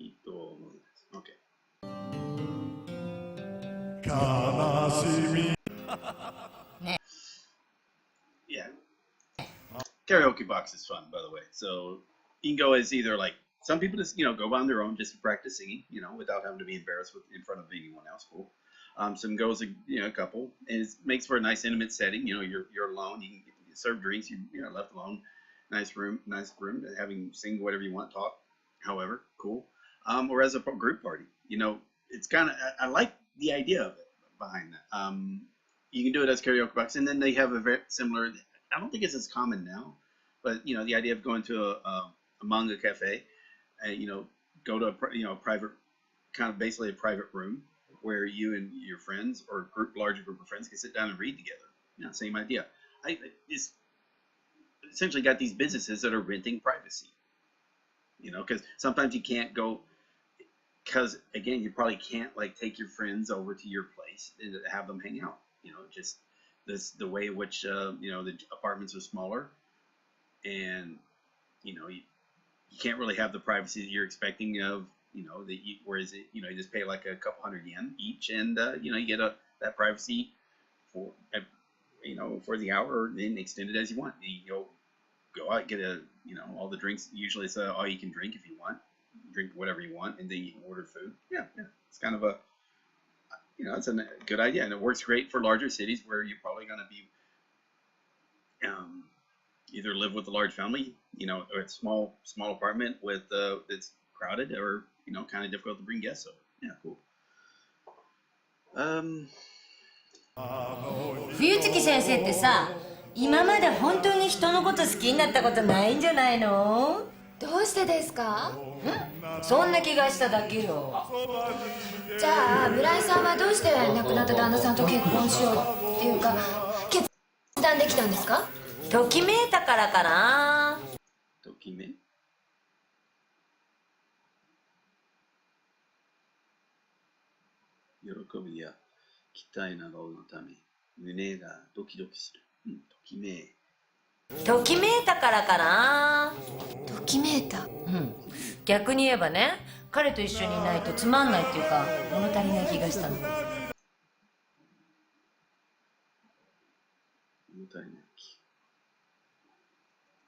いいと思います。Okay. 悲しみ Yeah. Karaoke box is fun, by the way. So you can go as either like some people just go on their own just to practice singing, without having to be embarrassed in front of anyone else. Cool. Some goes a couple, and it makes for a nice intimate setting. You're alone. You can serve drinks. You're left alone. Nice room, having sing whatever you want, talk, however, cool. Or as a group party, it's kind of, I like the idea of it behind that. You can do it as karaoke box, and then they have a very similar, I don't think it's as common now, but the idea of going to a manga cafe, and go to a private, kind of basically a private room where you and your friends or larger group of friends can sit down and read together. Same idea. It's essentially got these businesses that are renting privacy. Because sometimes you can't go, because again, you probably can't like take your friends over to your place and have them hang out. Just the way in which the apartments are smaller, and you can't really have the privacy that you're expecting of whereas you just pay like a couple hundred yen each, and you get that privacy for for the hour, then extend it as you want. You go out, get all the drinks. Usually it's all you can drink if you want. Drink whatever you want, and then you can order food. Yeah. It's kind of a, it's a good idea, and it works great for larger cities where you're probably going to be either live with a large family, or a small apartment with that's crowded, or kind of difficult to bring guests over. Yeah, cool. 冬月先生ってさ、今まで本当に人のこと好きになったことないんじゃないの？どうしてですか？そんな気がしただけよ。じゃあ村井さんはどうして亡くなった旦那さんと結婚しようっていうか決断できたんですか？ときめいたからかな。ときめ？喜びや期待などのため胸がドキドキする。ときめい。ときめいたからかな。ときめいた。逆に言えばね、彼と一緒にいないとつまんないっていうか物足りない気がしたの。物足りない気。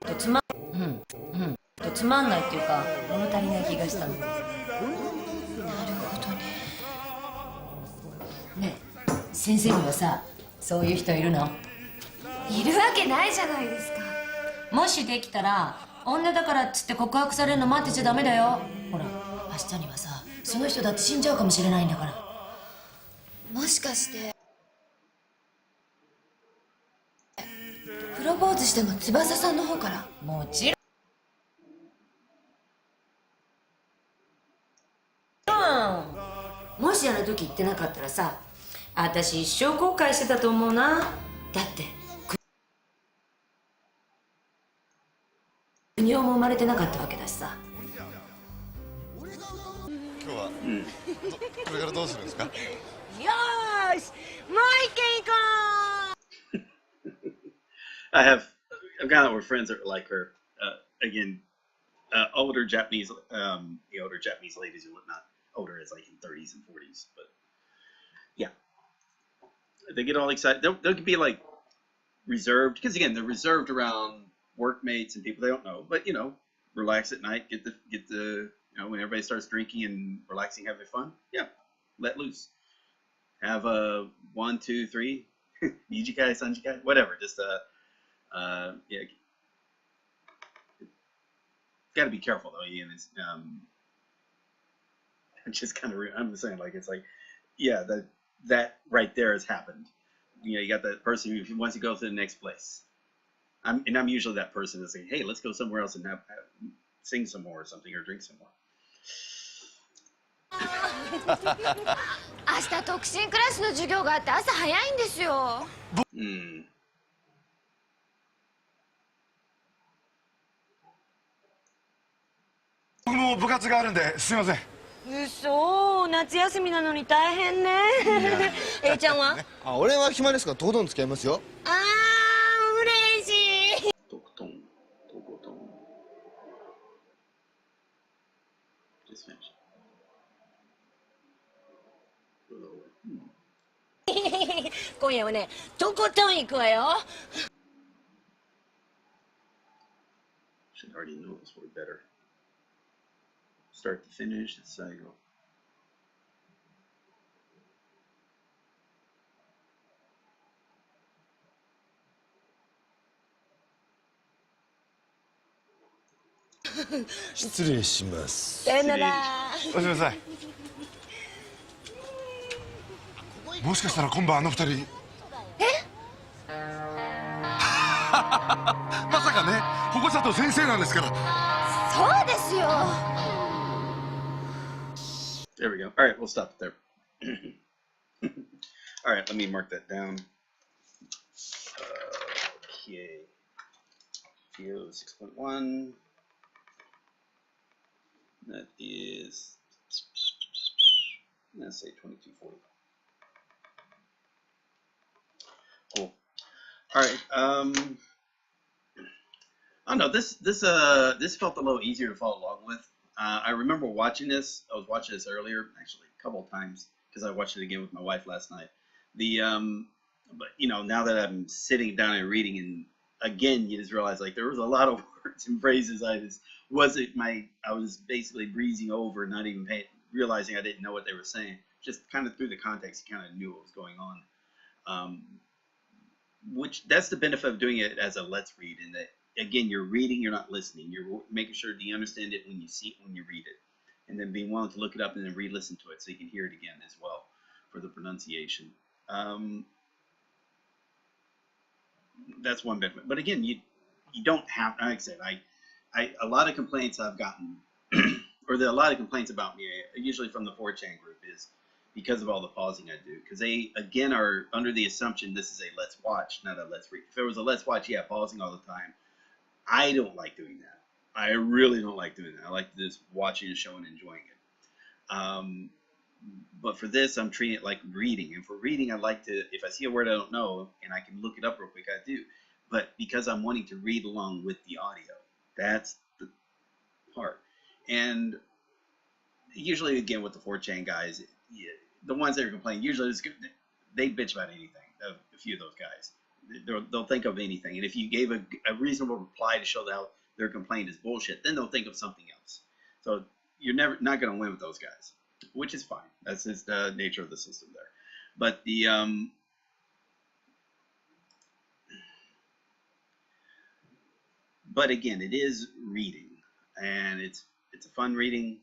とつまんないっていうか物足りない気がしたの。なるほどね。ねえ、先生にはさ、そういう人いるの？いるわけないじゃないですか。もしできたら女だからっつって告白されるの待ってちゃダメだよ。ほら、明日にはさ、その人だって死んじゃうかもしれないんだから。もしかしてプロポーズしても翼さんの方から？もちろん。もしあの時言ってなかったらさ、私一生後悔してたと思うな。だって国男も生まれてなかったわけだしさ。今日は、これからどうするんですか？よーし、もう一軒行こう。I've got with friends that are like her. Again, older Japanese, the older Japanese ladies and whatnot. Older is like in 30s and 40s, but yeah, they get all excited. They'll be like reserved because again, they're reserved around workmates and people they don't know. But you know, relax at night, get the when everybody starts drinking and relaxing, having fun. Yeah, let loose. Have a 1, 2, 3, Nijikai, Sanjikai, whatever. Just yeah. Got to be careful though. Ian, it's just kind of. I'm just saying, like it's like, yeah, that right there has happened. You know, you got that person who wants to go to the next place. I'm usually that person that's like, hey, let's go somewhere else and sing some more or something or drink some more. 明日特進クラスの授業があって朝早いんですよ。僕も部活があるんですいません。嘘、夏休みなのに大変ね。A ちゃんは？あ、俺は暇ですからとことん付き合いますよ。あー、嬉しい。とことん。Just finish. 今夜はね、とことん行くわよ。Should already know this word better. Start to finish, it's cycle.失礼します。さよなら。おやすみなさい。もしかしたら今晩あの二人。まさかね、保護者と先生なんですから。そうですよ。There we go. All right, we'll stop it there. All right, let me mark that down. Okay. GTO 6.1. That is, let's say 2240. Cool. All right. I don't know. This felt a little easier to follow along with. I remember watching this. I was watching this earlier, actually a couple of times, because I watched it again with my wife last night. But you know, now that I'm sitting down and reading, and again, you just realize like there was a lot of words and phrases I was basically breezing over, not even realizing I didn't know what they were saying. Just kind of through the context, you kind of knew what was going on. Which that's the benefit of doing it as a let's read, in that again, you're reading, you're not listening. You're making sure that you understand it when you see it, when you read it, and then being willing to look it up and then re-listen to it so you can hear it again as well for the pronunciation. That's one benefit. But again, you don't have, like I said, a lot of complaints I've gotten, or a lot of complaints about me, usually from the 4chan group, is because of all the pausing I do. Because they, again, are under the assumption this is a let's watch, not a let's read. If there was a let's watch, yeah, pausing all the time. I don't like doing that. I really don't like doing that. I like just watching a show and enjoying it. But for this, I'm treating it like reading. And for reading, I like to, if I see a word I don't know and I can look it up real quick, I do. But because I'm wanting to read along with the audio, that's the part. And usually, again, with the 4chan guys, the ones that are complaining, usually they bitch about anything, a few of those guys. They'll think of anything. And if you gave a reasonable reply to show that their complaint is bullshit, then they'll think of something else. So you're not going to win with those guys, which is fine. That's just the nature of the system there. But but again, it is reading, and it's a fun reading.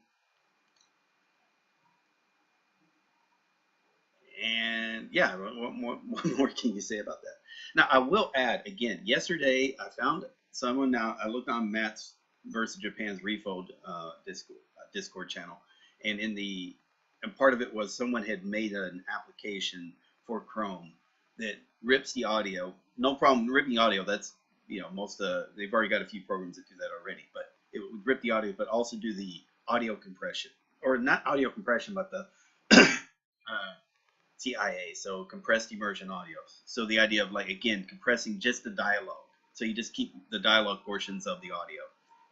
And yeah, what more can you say about that? Now, I will add again. Yesterday, I found someone. Now, I looked on Matt's versus Japan's Refold Discord channel, and and part of it was someone had made an application for Chrome that rips the audio. No problem ripping audio. That's they've already got a few programs that do that already, but it would rip the audio, but also do the audio compression, or not audio compression, but the TIA, so compressed immersion audio. So the idea of, like, again, compressing just the dialogue. So you just keep the dialogue portions of the audio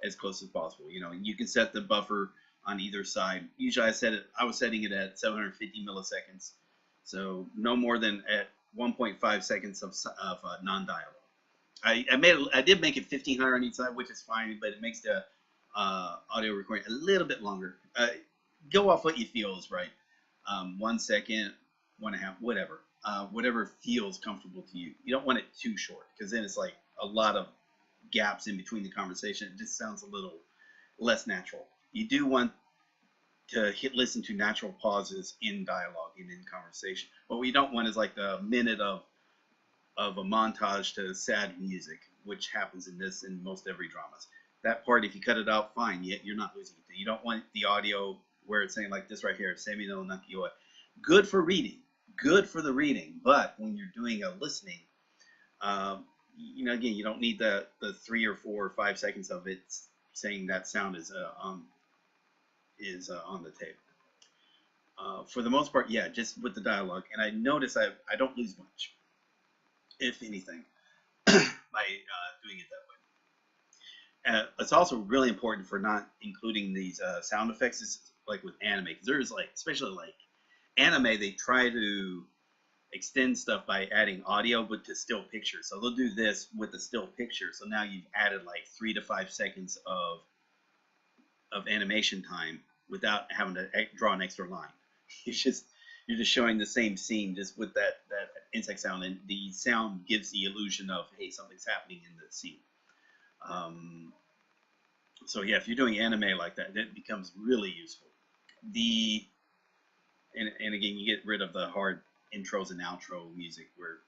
as close as possible. You can set the buffer on either side. Usually I was setting it at 750 milliseconds. So no more than at 1.5 seconds of non-dialogue. I did make it 1500 on each side, which is fine, but it makes the audio recording a little bit longer. Go off what you feel is right. 1 second, 1.5, whatever. Whatever feels comfortable to you. You don't want it too short, because then it's like a lot of gaps in between the conversation. It just sounds a little less natural. You do want to listen to natural pauses in dialogue and in conversation. What we don't want is like the minute of a montage to sad music, which happens in most every dramas. That part, if you cut it out, fine. Yet you're not losing it. You don't want the audio where it's saying like this right here, Semi no Nakioi. Good for reading, good for the reading, but when you're doing a listening, again, you don't need the 3 or 4 or 5 seconds of it saying that sound is on the tape. For the most part, yeah, just with the dialogue. And I notice I don't lose much, if anything, by doing it that way. It's also really important for not including these sound effects. It's like with anime, because there's especially anime, they try to extend stuff by adding audio but to still pictures. So they'll do this with the still picture. So now you've added 3 to 5 seconds of animation time without having to draw an extra line. You're just showing the same scene just with that insect sound, and the sound gives the illusion of, hey, something's happening in the scene. So yeah, if you're doing anime like that, it becomes really useful. And again, you get rid of the hard intros and outro music, where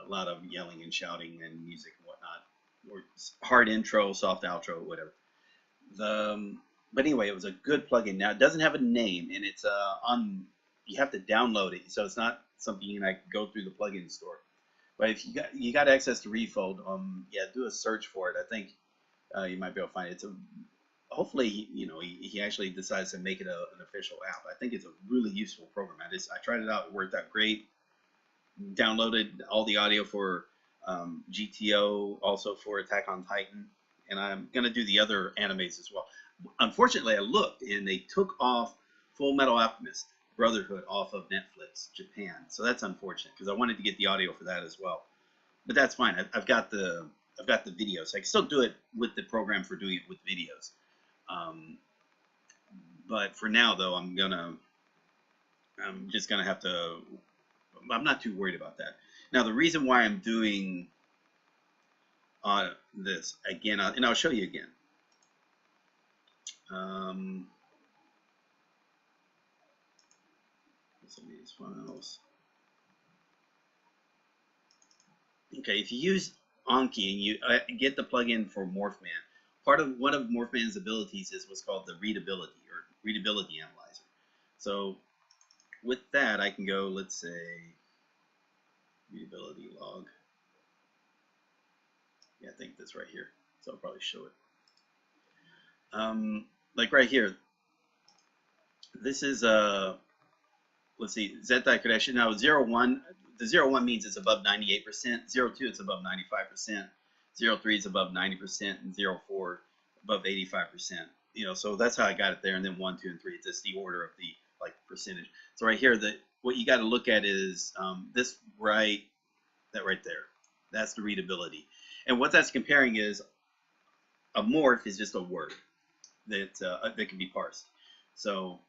a lot of yelling and shouting and music and whatnot, or hard intro, soft outro, whatever. But anyway, it was a good plugin. Now, it doesn't have a name, and it's you have to download it, so it's not something you can go through the plugin store. But if you got access to Refold, yeah, do a search for it. I think you might be able to find it. Hopefully, he actually decides to make it an official app. I think it's a really useful program. I tried it out. It worked out great. Downloaded all the audio for GTO, also for Attack on Titan, and I'm going to do the other animes as well. Unfortunately, I looked, and they took off Full Metal Alchemist Brotherhood off of Netflix Japan. So that's unfortunate, because I wanted to get the audio for that as well. But that's fine. I've got the videos. I can still do it with the program for doing it with videos. But for now, though, I'm just gonna have to. I'm not too worried about that. Now, the reason why I'm doing this again, and I'll show you again. Some of these files. Okay, if you use Anki and you get the plugin for Morphman, one of Morphman's abilities is what's called the readability analyzer. So with that, I can go, let's say, readability log. Yeah, I think that's right here. So I'll probably show it. Like right here, this is let's see, Zentai Kodashi. Now 01, the 01 means it's above 98%, 02 it's above 95%, 03 is above 90%, and 04 above 85%. So that's how I got it there. And then 1, 2, and 3, it's just the order of the percentage. So right here, what you got to look at is that right there. That's the readability. And what that's comparing is a morph is just a word that can be parsed. So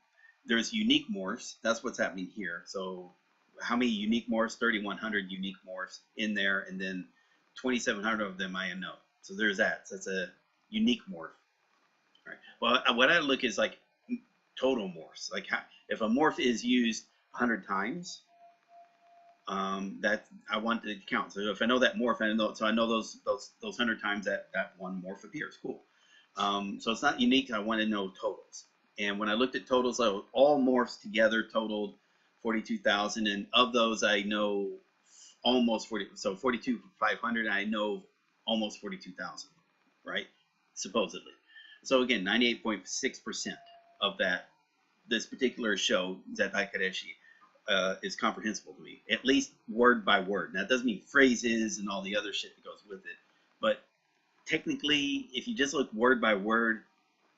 there's unique morphs. That's what's happening here. So how many unique morphs? 3,100 unique morphs in there, and then 2,700 of them I know. So there's that. So that's a unique morph. All right. Well, what I look is like total morphs. Like if a morph is used 100 times, that I want to count. So if I know that morph, so I know those 100 times that one morph appears. Cool. So it's not unique. I want to know totals. And when I looked at totals, all morphs together totaled 42,000, and of those I know almost 40. So 42,500. I know almost 42,000, right? Supposedly. So again, 98.6% of this particular show, Zetakareshi, is comprehensible to me, at least word by word. Now, that doesn't mean phrases and all the other shit that goes with it, but technically, if you just look word by word,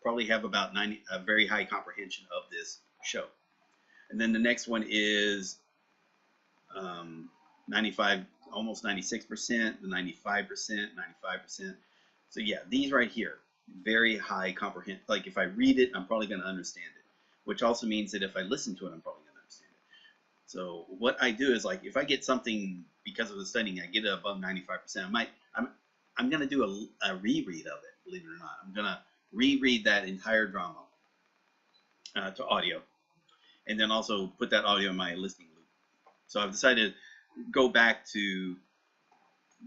probably have about a very high comprehension of this show. And then the next one is 95, almost 96%, the 95%, 95%. So yeah, these right here, very high comprehend. Like if I read it, I'm probably going to understand it, which also means that if I listen to it, I'm probably going to understand it. So what I do is, like, if I get something because of the studying, I get it above 95%. I'm going to do a reread of it, believe it or not. I'm going to reread that entire drama to audio, and then also put that audio in my listening loop. So I've decided to go back to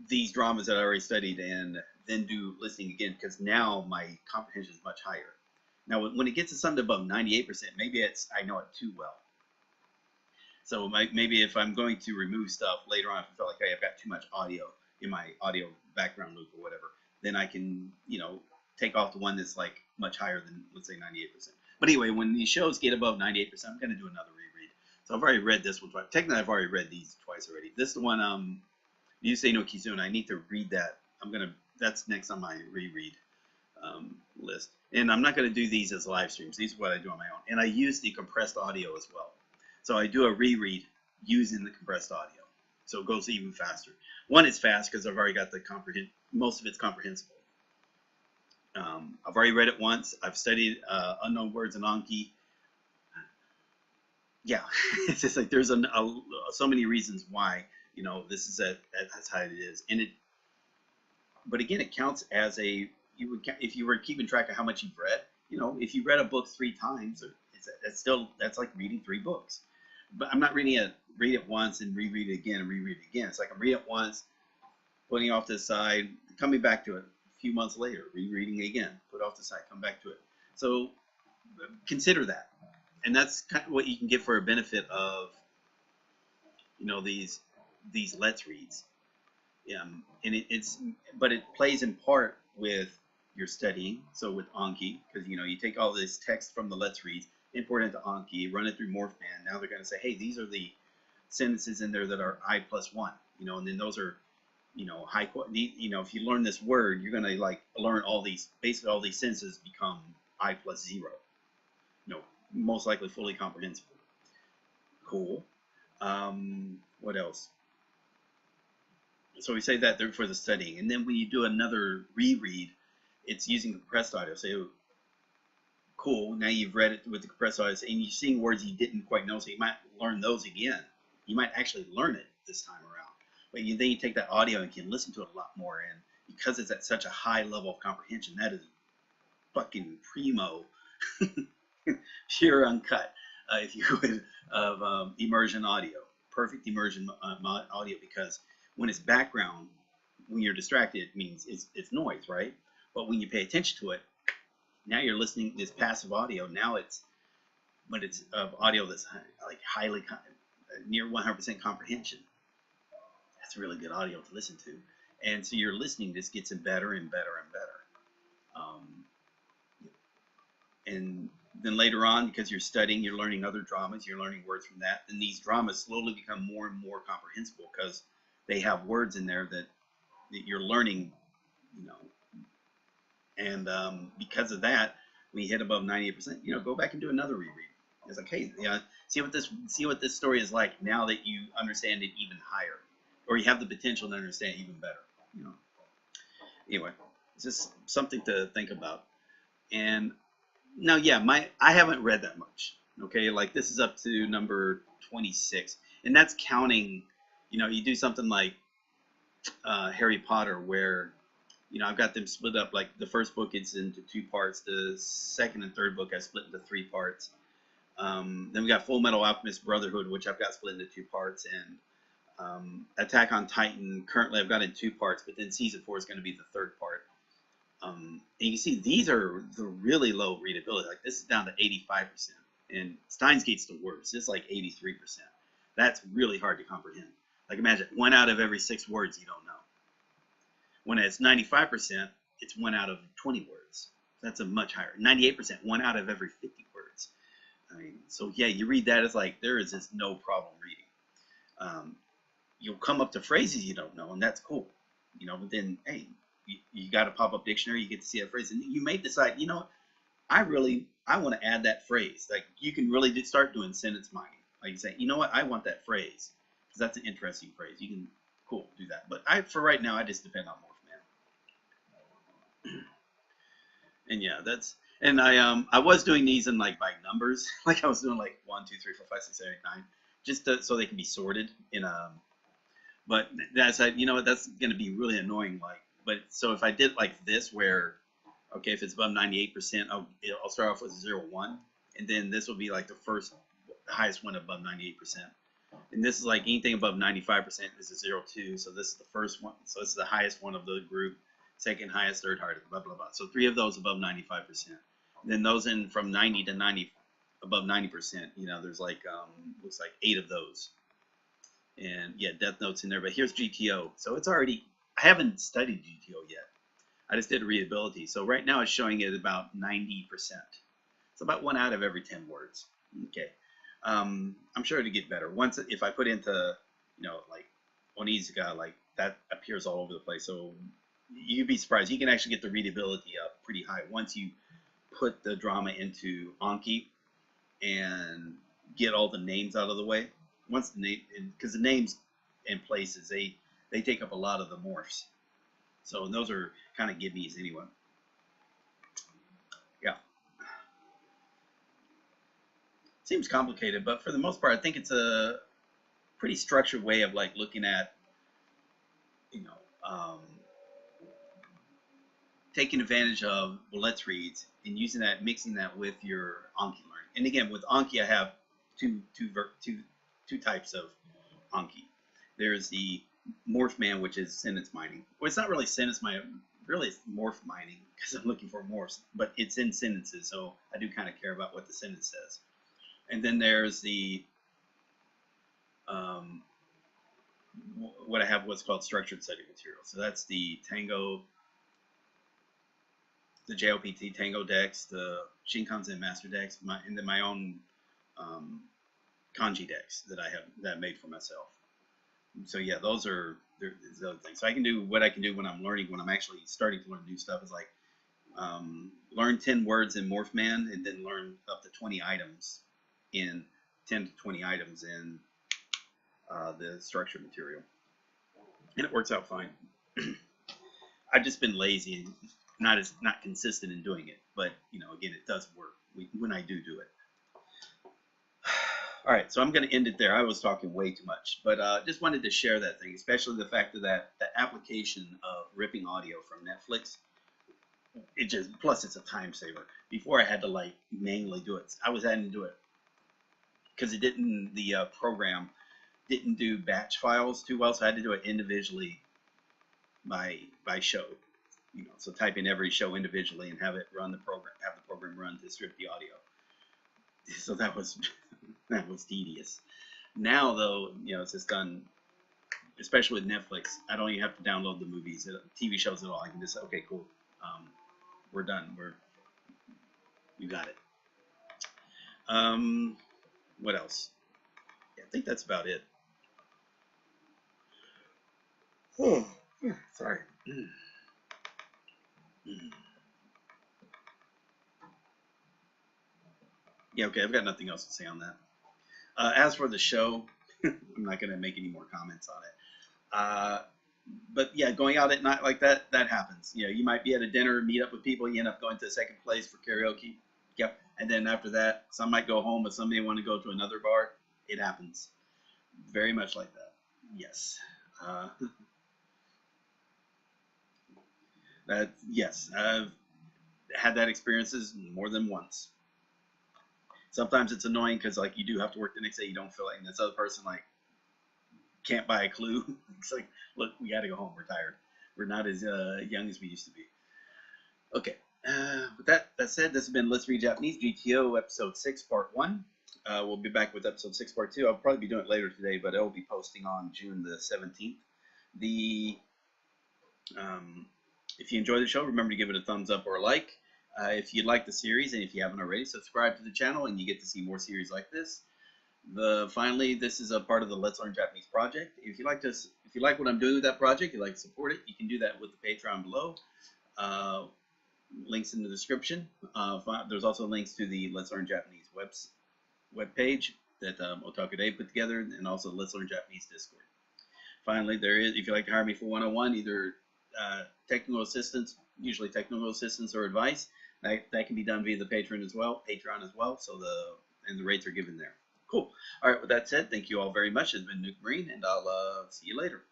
these dramas that I already studied and then do listening again, because now my comprehension is much higher. Now, when it gets to something above 98%, maybe I know it too well. So maybe if I'm going to remove stuff later on, if I feel like, hey, I've got too much audio in my audio background loop or whatever, then I can, take off the one that's like much higher than, let's say, 98%. But anyway, when these shows get above 98%, I'm going to do another reread. So I've already read this one twice. Technically, I've already read these twice already. This is the one, Yusei no Kizuna. I need to read that. That's next on my reread list. And I'm not going to do these as live streams. These are what I do on my own. And I use the compressed audio as well. So I do a reread using the compressed audio. So it goes even faster. One, it's fast because I've already got most of it's comprehensible. I've already read it once. I've studied unknown words and Anki. Yeah, it's just like there's so many reasons why, this is that's how it is. But again, it counts as if you were keeping track of how much you've read, if you read a book 3 times, that's like reading 3 books. But I'm not read it once and reread it again and reread it again. It's like I'm reading it once, putting it off to the side, coming back to it a few months later, rereading it again, put it off to the side, come back to it. So consider that. And that's kind of what you can get for a benefit of, these let's reads. And but it plays in part with your studying. So with Anki, because you take all this text from the let's reads, import it into Anki, run it through MorphBand. Now they're going to say, hey, these are the sentences in there that are I+1, and then those are, high quality. If you learn this word, you're going to learn basically all these sentences become I+0. Most likely fully comprehensible. Cool. What else? So we say that they're for the studying, and then when you do another reread, it's using compressed audio. So cool. Now you've read it with the compressed audio, and you're seeing words you didn't quite know, so you might learn those again. You might actually learn it this time around. But then you take that audio and can listen to it a lot more, and because it's at such a high level of comprehension, that is fucking primo, pure uncut, if you would, of immersion audio. Perfect immersion audio, because when it's background, when you're distracted, it means it's noise, right? But when you pay attention to it, now you're listening to this passive audio. Now it's audio that's like highly near 100% comprehension. That's really good audio to listen to, and so your listening just gets better and better and better. And then later on, because you're studying, you're learning other dramas, you're learning words from that, and these dramas slowly become more and more comprehensible because they have words in there that you're learning, and because of that, when you hit above 98%, go back and do another reread. It's like, hey, see what this story is like now that you understand it even higher, or you have the potential to understand it even better. Anyway, it's just something to think about. And now, yeah, I haven't read that much. Okay, like this is up to number 26, and that's counting. You do something like Harry Potter, where I've got them split up. Like the first book is into 2 parts. The second and third book I split into 3 parts. Then we got Full Metal Alchemist Brotherhood, which I've got split into 2 parts, and Attack on Titan, currently I've got it in 2 parts, but then season 4 is going to be the 3rd part. And you can see these are the really low readability. Like this is down to 85%, and Steins Gate's the worst. It's like 83%. That's really hard to comprehend. Like imagine 1 out of every 6 words you don't know. When it's 95%, it's 1 out of 20 words. That's a much higher. 98%, 1 out of every 50 words. I mean, so yeah, you read that, it's like there is just no problem reading. You'll come up to phrases you don't know, and that's cool. You know, but then, hey, you got a pop-up dictionary, you get to see that phrase, and you may decide, you know, I want to add that phrase. Like you can really start doing sentence mining. Like you say, you know what, I want that phrase because that's an interesting phrase. You can, cool, do that. But for right now, I just depend on Morph Man. And yeah, and I was doing these in like by numbers. Like I was doing like 1, 2, 3, 4, 5, 6, 7, 8, 9, just so they can be sorted in But that's you know what, that's going to be really annoying. Like. But so if I did like this, where, okay, if it's above 98%, I'll start off with 0, 1, and then this will be like the highest one above 98%. And this is like anything above 95%. This is 0, 2. So this is the first one. So this is the highest one of the group, second highest, third highest, blah blah blah. So 3 of those above 95%. And then those in from 90 to 90, above 90%. You know, there's like looks like 8 of those. And yeah, Death Note's in there. But here's GTO. So it's already. I haven't studied GTO yet. I just did readability. So right now it's showing it about 90%. It's about 1 out of every 10 words. Okay. I'm sure it'll get better. If I put into, you know, like Onizuka, like that appears all over the place. So you'd be surprised. You can actually get the readability up pretty high once you put the drama into Anki and get all the names out of the way. Once the name, because the names and places, they take up a lot of the morphs. So those are kind of gimmies anyway. Yeah. Seems complicated, but for the most part, I think it's a pretty structured way of like looking at, you know, taking advantage of let's reads and using that, mixing that with your Anki learning. And again, with Anki, I have two types of Anki. There's the Morph Man, which is sentence mining. Well, it's not really sentence mining, really it's morph mining because I'm looking for morphs, but it's in sentences, so I do kind of care about what the sentence says. And then there's the what I have, what's called structured study material. So that's the Tango, the JLPT Tango decks, the Shinkansen Master decks, and then my own kanji decks that I made for myself. So yeah, those are the other things. So I can do what I can do when I'm learning, when I'm actually starting to learn new stuff, is like learn 10 words in Morph Man, and then learn up to 20 items in 10 to 20 items in the structured material, and it works out fine. I've just been lazy and not consistent in doing it, but you know, again, it does work when I do it. All right, so I'm going to end it there. I was talking way too much, but just wanted to share that thing, especially the fact that the application of ripping audio from Netflix, it just, plus it's a time saver. Before I had to like manually do it. I was having to do it because the program didn't do batch files too well, so I had to do it individually by show. You know, so type in every show individually and have it run the program, have the program run to strip the audio. So that was tedious. Now though, you know, it's just done, especially with Netflix. I don't even have to download the movies, TV shows at all. I can just say, okay, cool, we're done. You got it. What else? Yeah, I think that's about it. Oh, sorry. Yeah, okay, I've got nothing else to say on that. As for the show, I'm not going to make any more comments on it. But yeah, going out at night like that happens. You know, you might be at a dinner, meet up with people, you end up going to a second place for karaoke. Yep. And then after that, some might go home, but some may want to go to another bar. It happens. Very much like that. Yes. Yes, I've had that experiences more than once. Sometimes it's annoying because like you do have to work the next day, you don't feel like, and this other person like can't buy a clue. It's like, look, we got to go home. We're tired. We're not as young as we used to be. Okay. With that said, this has been Let's Read Japanese, GTO, Episode 6, Part 1. We'll be back with Episode 6, Part 2. I'll probably be doing it later today, but I'll be posting on June the 17th. If you enjoy the show, remember to give it a thumbs up or a like. If you like the series, and if you haven't already, subscribe to the channel, and you get to see more series like this. Finally, this is a part of the Let's Learn Japanese project. If you like what I'm doing with that project, you'd like to support it, you can do that with the Patreon below. Links in the description. There's also links to the Let's Learn Japanese webpage that Otaku Dave put together, and also Let's Learn Japanese Discord. Finally, if you'd like to hire me for one-on-one, either technical assistance, usually technical assistance or advice, that can be done via the Patreon as well. So the rates are given there. Cool. All right. With that said, thank you all very much. It's been Nuke Marine, and I'll see you later.